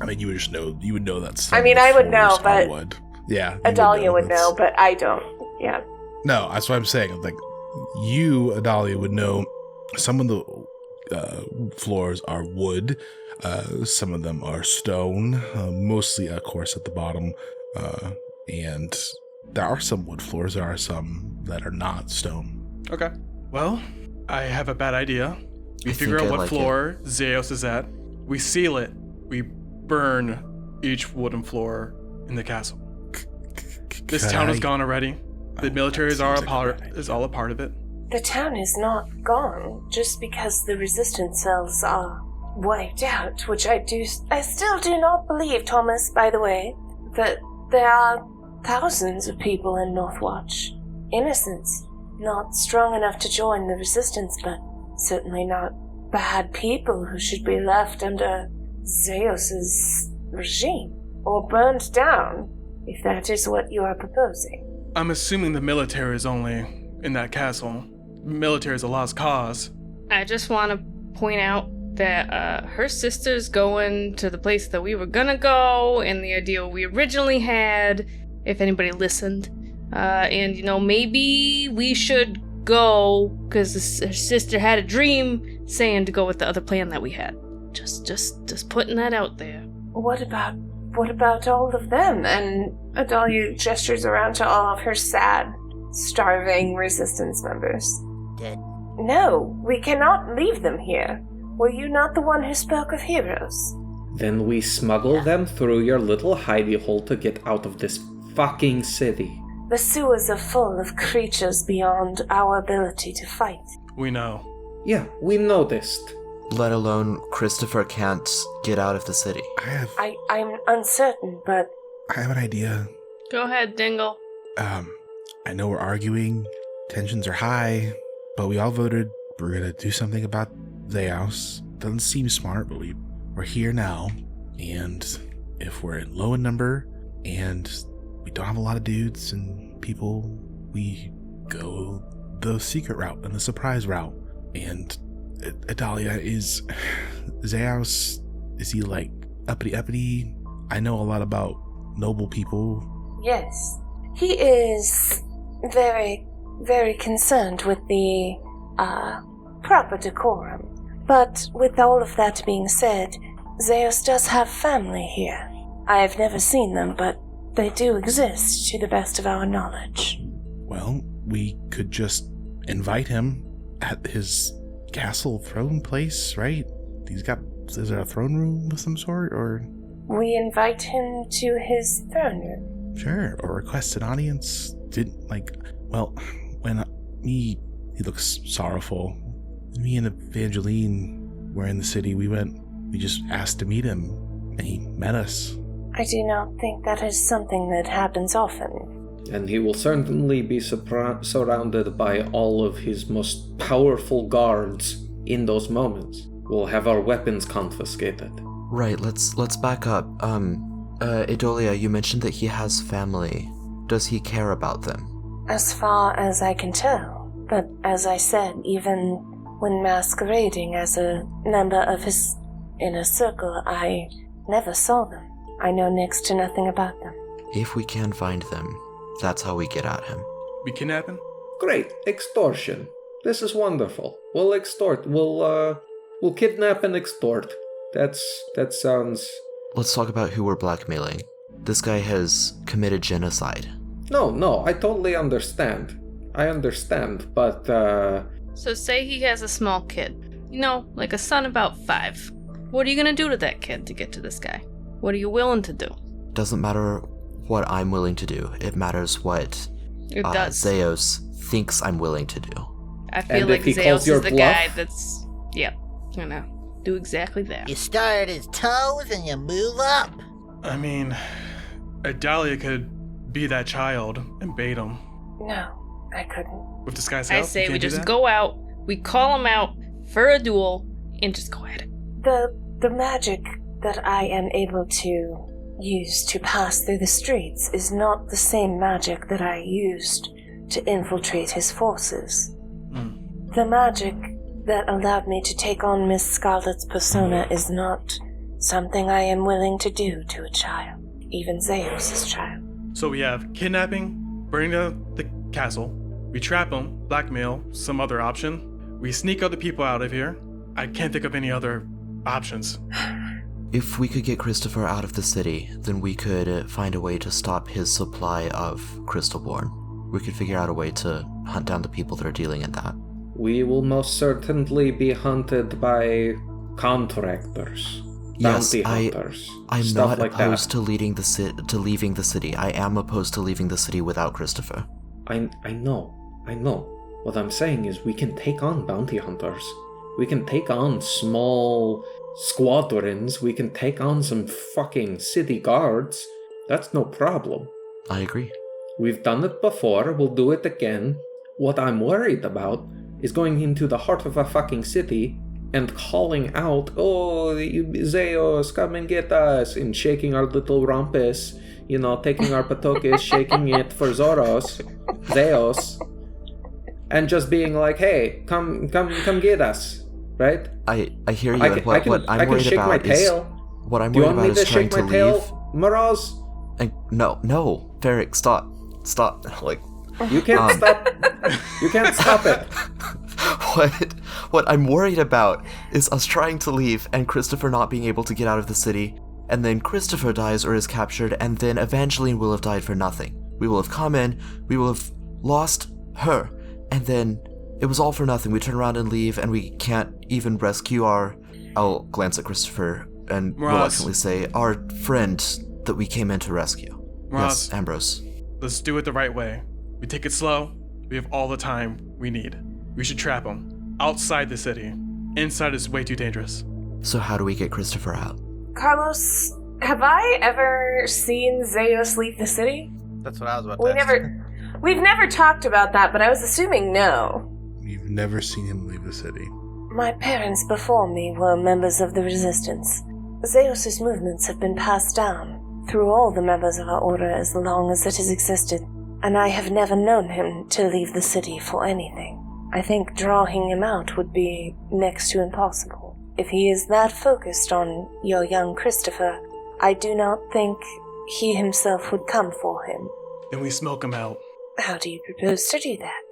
I mean, you would just know. You would know that. I mean, I would know, but wood. Yeah, Adalia would know, but I don't. Yeah. No, that's what I'm saying. Like, you, Adalia, would know some of the floors are wood. Some of them are stone. Mostly, of course, at the bottom. And there are some wood floors. There are some that are not stone. Okay. Well, I have a bad idea. We figure out what floor Zeos is at. We seal it. We burn each wooden floor in the castle. This town is gone already. The military is all a part of it. The town is not gone just because the resistance cells are wiped out, which I still do not believe, Thomas, by the way, that there are thousands of people in Northwatch. Innocents. Not strong enough to join the resistance, but certainly not bad people who should be left under Zeos' regime, or burned down, if that is what you are proposing. I'm assuming the military is only in that castle. Military is a lost cause. I just want to point out that her sister's going to the place that we were gonna go, and the idea we originally had, if anybody listened. And, maybe we should go, because her sister had a dream saying to go with the other plan that we had. Just putting that out there. What about all of them? And Adalia gestures around to all of her sad, starving resistance members. Dead. No, we cannot leave them here. Were you not the one who spoke of heroes? Then we smuggle them through your little hidey hole to get out of this fucking city. The sewers are full of creatures beyond our ability to fight. We know. Yeah, we noticed. Let alone Christopher can't get out of the city. I'm uncertain, but... I have an idea. Go ahead, Dingle. I know we're arguing, tensions are high, but we all voted we're gonna do something about Zeos. Doesn't seem smart, but we're here now, and if we're low in number, and we don't have a lot of dudes and people, we go the secret route and the surprise route. And Adalia, is Zeos, is he like uppity? I know a lot about noble people. Yes. He is very, very concerned with the, proper decorum. But with all of that being said, Zeos does have family here. I have never seen them, but they do exist to the best of our knowledge. Well, we could just invite him at his castle throne place, right? is there a throne room of some sort, or? We invite him to his throne room. Sure, or request an audience. He looks sorrowful. Me and Evangeline were in the city. We just asked to meet him, and he met us. I do not think that is something that happens often. And he will certainly be surrounded by all of his most powerful guards in those moments. We'll have our weapons confiscated. Right, let's back up. Idolia, you mentioned that he has family. Does he care about them? As far as I can tell. But as I said, even when masquerading as a member of his inner circle, I never saw them. I know next to nothing about them. If we can find them, that's how we get at him. We kidnap him? Great, extortion. This is wonderful. We'll extort. We'll kidnap and extort. That sounds... Let's talk about who we're blackmailing. This guy has committed genocide. No, I totally understand. I understand, but, So say he has a small kid. Like a son about 5. What are you gonna do to that kid to get to this guy? What are you willing to do? Doesn't matter what I'm willing to do. It matters what It does. Zeos thinks I'm willing to do. I feel like Zeos is the guy that's... Yep, gonna do exactly that. You start at his toes and you move up. I mean, Idalia could be that child and bait him. No, I couldn't. With disguise help? I say You we can't do just that? go out, we call him out for a duel, and just go at it. The magic that I am able to use to pass through the streets is not the same magic that I used to infiltrate his forces. The magic that allowed me to take on Miss Scarlet's persona is not something I am willing to do to a child, even Zeus' child. So we have kidnapping, burning the castle, we trap him, blackmail, some other option. We sneak other people out of here. I can't think of any other options. If we could get Christopher out of the city, then we could find a way to stop his supply of Crystalborn. We could figure out a way to hunt down the people that are dealing in that. we will most certainly be hunted by contractors, Yes, bounty hunters, I'm stuff not like opposed that. to leaving the city. I am opposed to leaving the city without Christopher. I know. What I'm saying is we can take on bounty hunters. We can take on small squadrons. We can take on some fucking city guards. That's no problem. I agree. We've done it before. We'll do it again. What I'm worried about is going into the heart of a fucking city and calling out, "Oh, Zeos, come and get us," and shaking our little rumpus, taking our patokis, shaking it for Zeos, and just being like, "Hey, come get us," right? I hear you. I and can, what I can, I'm I can worried shake my about is tail. what I'm Do you worried want about me is to trying shake my to tail, leave. Miraz? And no, Ferric, stop. Like, You can't stop. You can't stop it. what I'm worried about is us trying to leave and Christopher not being able to get out of the city, and then Christopher dies or is captured, and then Evangeline will have died for nothing. We will have come in, we will have lost her, and then it was all for nothing. We turn around and leave, and we can't even rescue I'll glance at Christopher and reluctantly say, our friend that we came in to rescue. Ross, Yes, Ambrose. let's do it the right way. We take it slow. We have all the time we need. We should trap him outside the city. Inside is way too dangerous. So how do we get Christopher out? Carlos, have I ever seen Zeos leave the city? That's what I was about to ask. We've never talked about that, but I was assuming no. You've never seen him leave the city. My parents before me were members of the Resistance. Zeus' movements have been passed down through all the members of our order as long as it has existed, and I have never known him to leave the city for anything. I think drawing him out would be next to impossible. If he is that focused on your young Christopher, I do not think he himself would come for him. Then we smoke him out. How do you propose to do that?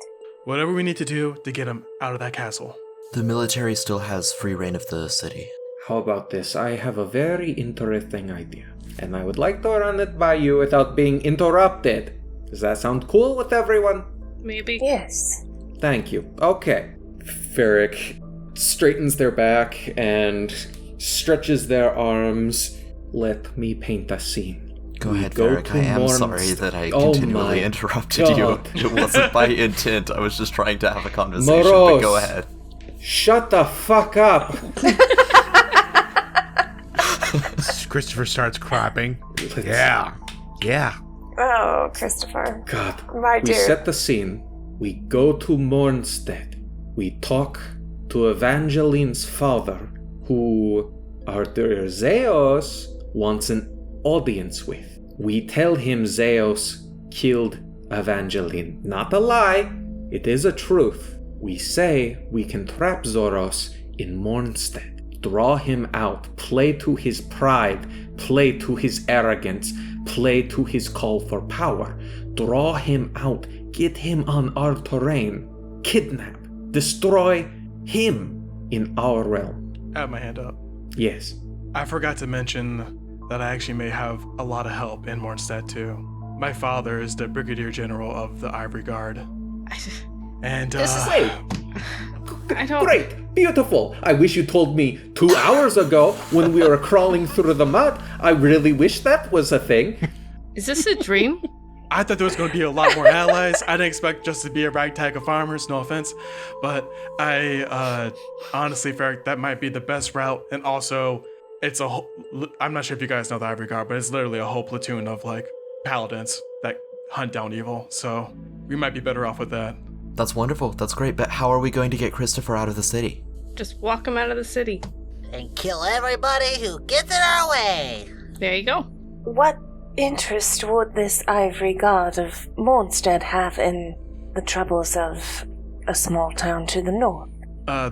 Whatever we need to do to get him out of that castle. The military still has free reign of the city. How about this? I have a very interesting idea, and I would like to run it by you without being interrupted. Does that sound cool with everyone? Maybe. Yes. Thank you. Okay. Ferric straightens their back and stretches their arms. Let me paint a scene. Go ahead, Varric. I am sorry that I continually interrupted you. It wasn't by intent. I was just trying to have a conversation, but go ahead. Shut the fuck up! Christopher starts clapping. Yeah. Oh, Christopher. God. My dear. We set the scene. We go to Mornstead. We talk to Evangeline's father, who Arthur Zeos wants an audience with. We tell him Zeos killed Evangeline. Not a lie. It is a truth. We say we can trap Zoros in Mornstead. Draw him out. Play to his pride. Play to his arrogance. Play to his call for power. Draw him out. Get him on our terrain. Kidnap. Destroy him in our realm. I have my hand up. Yes. I forgot to mention that I actually may have a lot of help in Mornstead too. My father is the Brigadier General of the Ivory Guard. And This is great. I don't. Great. Beautiful. I wish you told me 2 hours ago when we were crawling through the mud. I really wish that was a thing. Is this a dream? I thought there was going to be a lot more allies. I didn't expect just to be a ragtag of farmers, no offense. But I honestly feel like that might be the best route. And also, it's a whole, I'm not sure if you guys know the Ivory Guard, but it's literally a whole platoon of like paladins that hunt down evil. So we might be better off with that. That's wonderful. That's great. But how are we going to get Christopher out of the city? Just walk him out of the city. And kill everybody who gets in our way. There you go. What interest would this Ivory Guard of Mornstead have in the troubles of a small town to the north?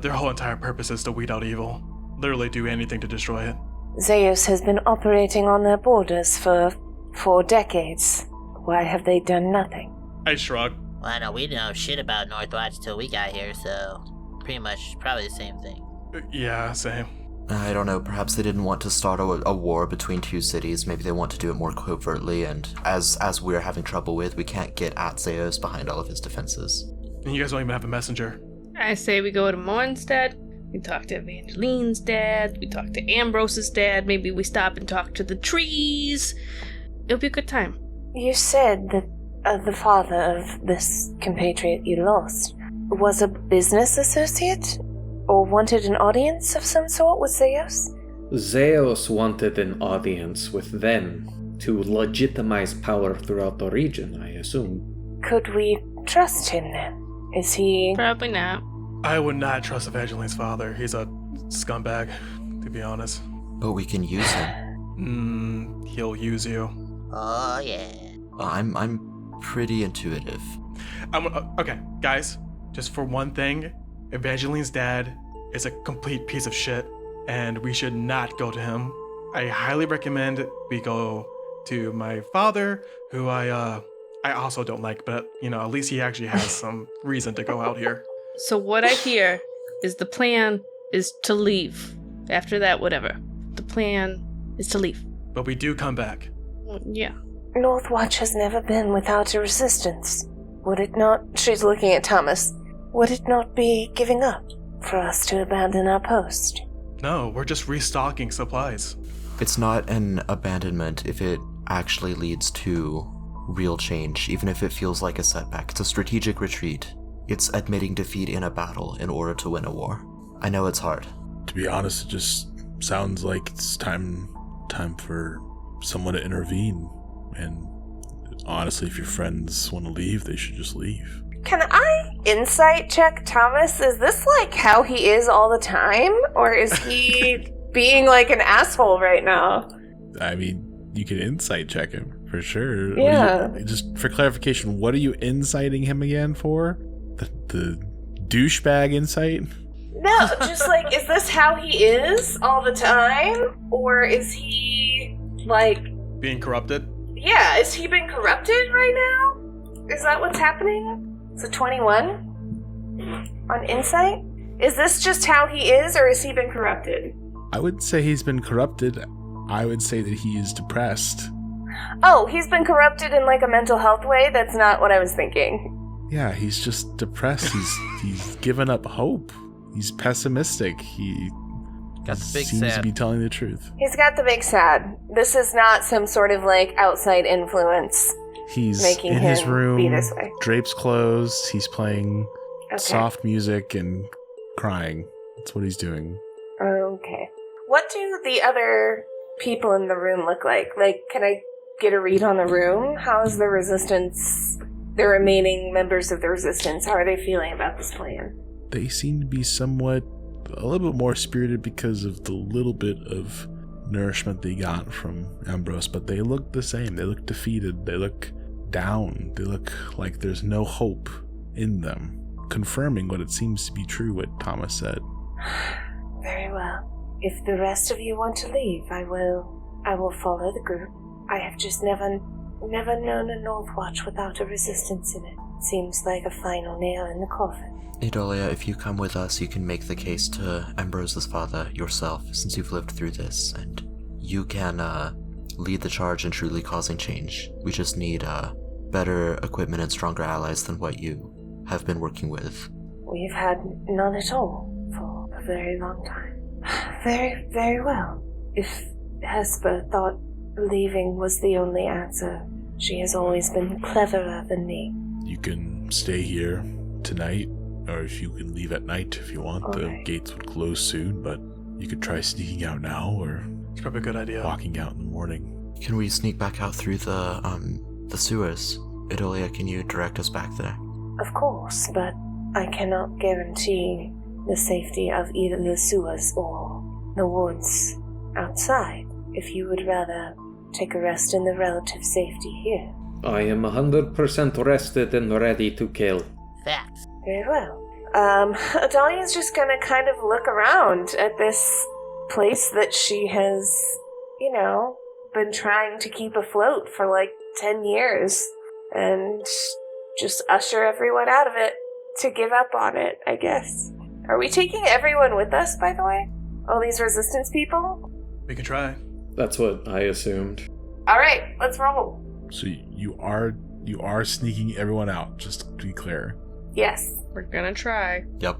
Their whole entire purpose is to weed out evil. Literally do anything to destroy it. Zeus has been operating on their borders for 4 decades. Why have they done nothing? I shrug. Well, I know we didn't know shit about Northwatch till we got here, so pretty much probably the same thing. Yeah, same. I don't know. Perhaps they didn't want to start a war between 2 cities. Maybe they want to do it more covertly, and as we're having trouble with, we can't get at Zeus behind all of his defenses. And you guys don't even have a messenger. I say we go to Mornstead. We talk to Evangeline's dad. We talk to Ambrose's dad. Maybe we stop and talk to the trees. It'll be a good time. You said that the father of this compatriot you lost was a business associate? Or wanted an audience of some sort with Zeus? Zeus wanted an audience with them to legitimize power throughout the region, I assume. Could we trust him then? Is he... Probably not. I would not trust Evangeline's father. He's a scumbag, to be honest. But we can use him. He'll use you. Oh, yeah. I'm pretty intuitive. Okay, guys, just for one thing, Evangeline's dad is a complete piece of shit, and we should not go to him. I highly recommend we go to my father, who I also don't like, but, you know, at least he actually has some reason to go out here. So what I hear is the plan is to leave. After that, whatever. The plan is to leave. But we do come back. Yeah. Northwatch has never been without a resistance. Would it not... She's looking at Thomas. Would it not be giving up for us to abandon our post? No, we're just restocking supplies. It's not an abandonment if it actually leads to real change, even if it feels like a setback. It's a strategic retreat. It's admitting defeat in a battle in order to win a war. I know it's hard. To be honest, it just sounds like it's time for someone to intervene. And honestly, if your friends want to leave, they should just leave. Can I insight check Thomas? Is this like how he is all the time? Or is he being like an asshole right now? I mean, you can insight check him for sure. Yeah. Just for clarification, what are you inciting him again for? The douchebag insight? No, just like, is this how he is all the time? Or is he like... Being corrupted? Yeah, is he being corrupted right now? Is that what's happening? So 21 on insight? Is this just how he is, or has he been corrupted? I would say he's been corrupted. I would say that he is depressed. Oh, he's been corrupted in like a mental health way? That's not what I was thinking. Yeah, he's just depressed. He's given up hope. He's pessimistic. He Got the big seems to sad. be telling the truth. He's got the big sad. This is not some sort of like outside influence He's making in him his room, be this way. drapes closed. He's playing Okay. soft music and crying. That's what he's doing. Okay. What do the other people in the room look like? Like, can I get a read on the room? How is the resistance, the remaining members of the resistance, how are they feeling about this plan? They seem to be somewhat a little bit more spirited because of the little bit of nourishment they got from Ambrose, but they look the same. They look defeated. They look down. They look like there's no hope in them, confirming what it seems to be true, what Thomas said. Very well. If the rest of you want to leave, I will follow the group. I have just never known a Northwatch without a resistance in it. Seems like a final nail in the coffin. Idolia, if you come with us, you can make the case to Ambrose's father yourself, since you've lived through this, and you can lead the charge in truly causing change. We just need better equipment and stronger allies than what you have been working with. We've had none at all for a very long time. Very, very well. If Hesper thought leaving was the only answer, she has always been cleverer than me. You can stay here tonight, or if you can leave at night if you want. Okay. The gates would close soon, but you could try sneaking out now or It's probably a good idea. walking out in the morning. Can we sneak back out through the sewers? Idolia, can you direct us back there? Of course, but I cannot guarantee the safety of either the sewers or the woods outside. If you would rather take a rest in the relative safety here. I am 100% rested and ready to kill. Facts. Very well. Adalia's just gonna kind of look around at this place that she has, been trying to keep afloat for like 10 years and just usher everyone out of it to give up on it, I guess. Are we taking everyone with us, by the way? All these resistance people? We can try. That's what I assumed. Alright, let's roll. So you are sneaking everyone out, just to be clear. Yes. We're gonna try. Yep.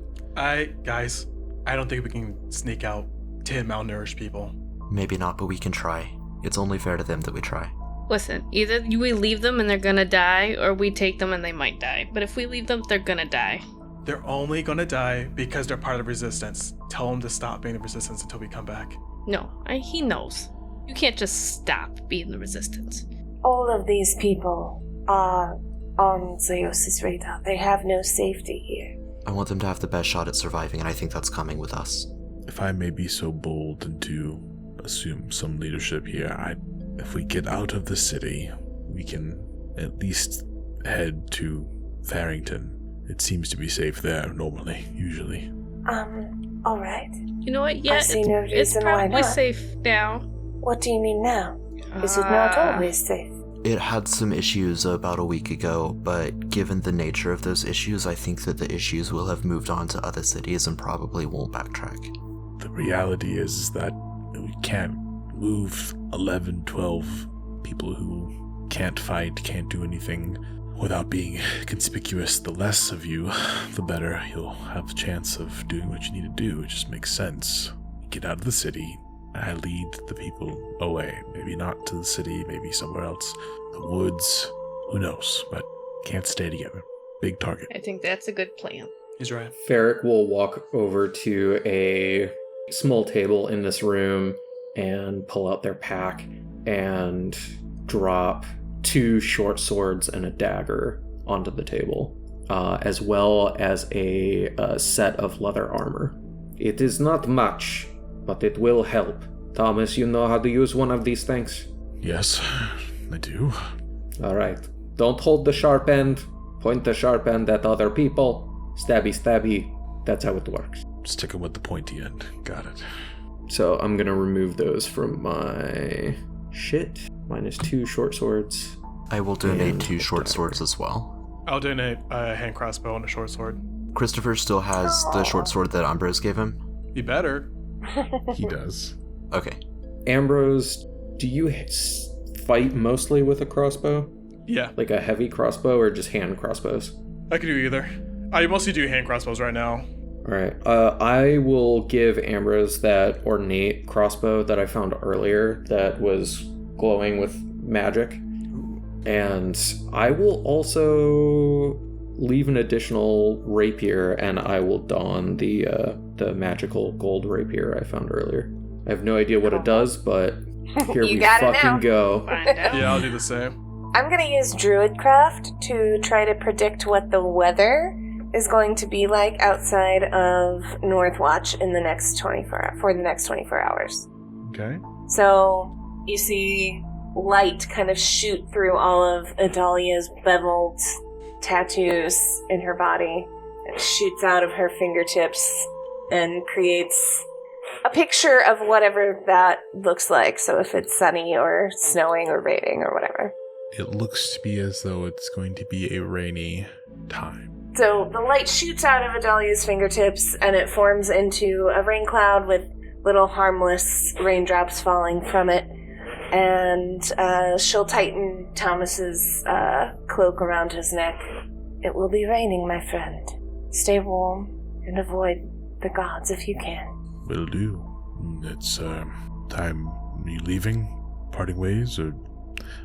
Guys, I don't think we can sneak out 10 malnourished people. Maybe not, but we can try. It's only fair to them that we try. Listen, either we leave them and they're gonna die, or we take them and they might die. But if we leave them, they're gonna die. They're only gonna die because they're part of the resistance. Tell them to stop being the resistance until we come back. No, he knows. You can't just stop being the resistance. All of these people are on Zeos' radar. They have no safety here. I want them to have the best shot at surviving, and I think that's coming with us. If I may be so bold and to assume some leadership here, if we get out of the city, we can at least head to Farrington. It seems to be safe there normally, usually. Alright. You know what? Yeah, I see no it's reason why probably not. safe now. What do you mean now? Is it not always safe? It had some issues about a week ago, but given the nature of those issues, I think that the issues will have moved on to other cities and probably won't backtrack. The reality is that we can't move 11, 12 people who can't fight, can't do anything without being conspicuous. The less of you, the better you'll have a chance of doing what you need to do. It just makes sense. Get out of the city. I lead the people away. Maybe not to the city, maybe somewhere else. The woods, who knows, but can't stay together. Big target. I think that's a good plan. He's right. Ferric will walk over to a small table in this room and pull out their pack and drop 2 short swords and a dagger onto the table, as well as a set of leather armor. It is not much, but it will help. Thomas, you know how to use one of these things? Yes, I do. Alright. Don't hold the sharp end. Point the sharp end at other people. Stabby, stabby. That's how it works. Sticking with the pointy end. Got it. So I'm gonna remove those from my shit. Minus 2 short swords. I will donate And 2 short dagger. swords as well. I'll donate a hand crossbow and a short sword. Christopher still has the short sword that Ambrose gave him. You better. He does. Okay. Ambrose, do you fight mostly with a crossbow? Yeah, Like a heavy crossbow or just hand crossbows? I can do either. I mostly do hand crossbows right now. All right. I will give Ambrose that ornate crossbow that I found earlier that was glowing with magic. And I will also leave an additional rapier, and I will don the magical gold rapier I found earlier. I have no idea what it does, but here we fucking go. Yeah, I'll do the same. I'm going to use Druidcraft to try to predict what the weather is going to be like outside of Northwatch in the next 24 hours. Okay. So you see light kind of shoot through all of Adalia's beveled tattoos in her body. It shoots out of her fingertips and creates a picture of whatever that looks like. So if it's sunny or snowing or raining or whatever. It looks to be as though it's going to be a rainy time. So the light shoots out of Adalia's fingertips and it forms into a rain cloud with little harmless raindrops falling from it. And she'll tighten Thomas's cloak around his neck. It will be raining, my friend. Stay warm and avoid the gods if you can. Will do. It's time. Are you leaving? Parting ways? Or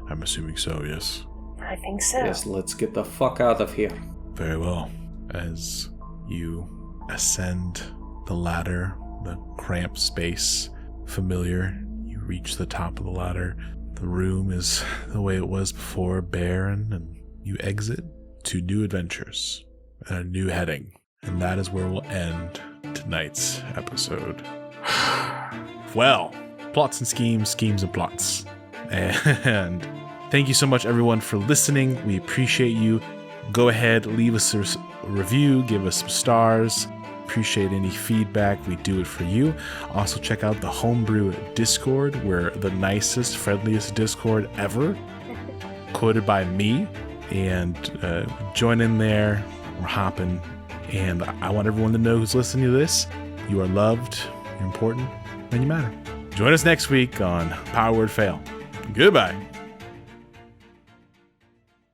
I'm assuming so, yes. I think so. Yes, let's get the fuck out of here. Very well. As you ascend the ladder, the cramped space, familiar, you reach the top of the ladder. The room is the way it was before, barren, and you exit to new adventures and a new heading. And that is where we'll end tonight's episode. Well, plots and schemes, schemes and plots. And thank you so much, everyone, for listening. We appreciate you. Go ahead, leave us a review, give us some stars. Appreciate any feedback. We do it for you. Also, check out the Homebrew Discord. We're the nicest, friendliest Discord ever. Quoted by me. And join in there. We're hopping. And I want everyone to know who's listening to this. You are loved, you're important, and you matter. Join us next week on Power Word Fail. Goodbye.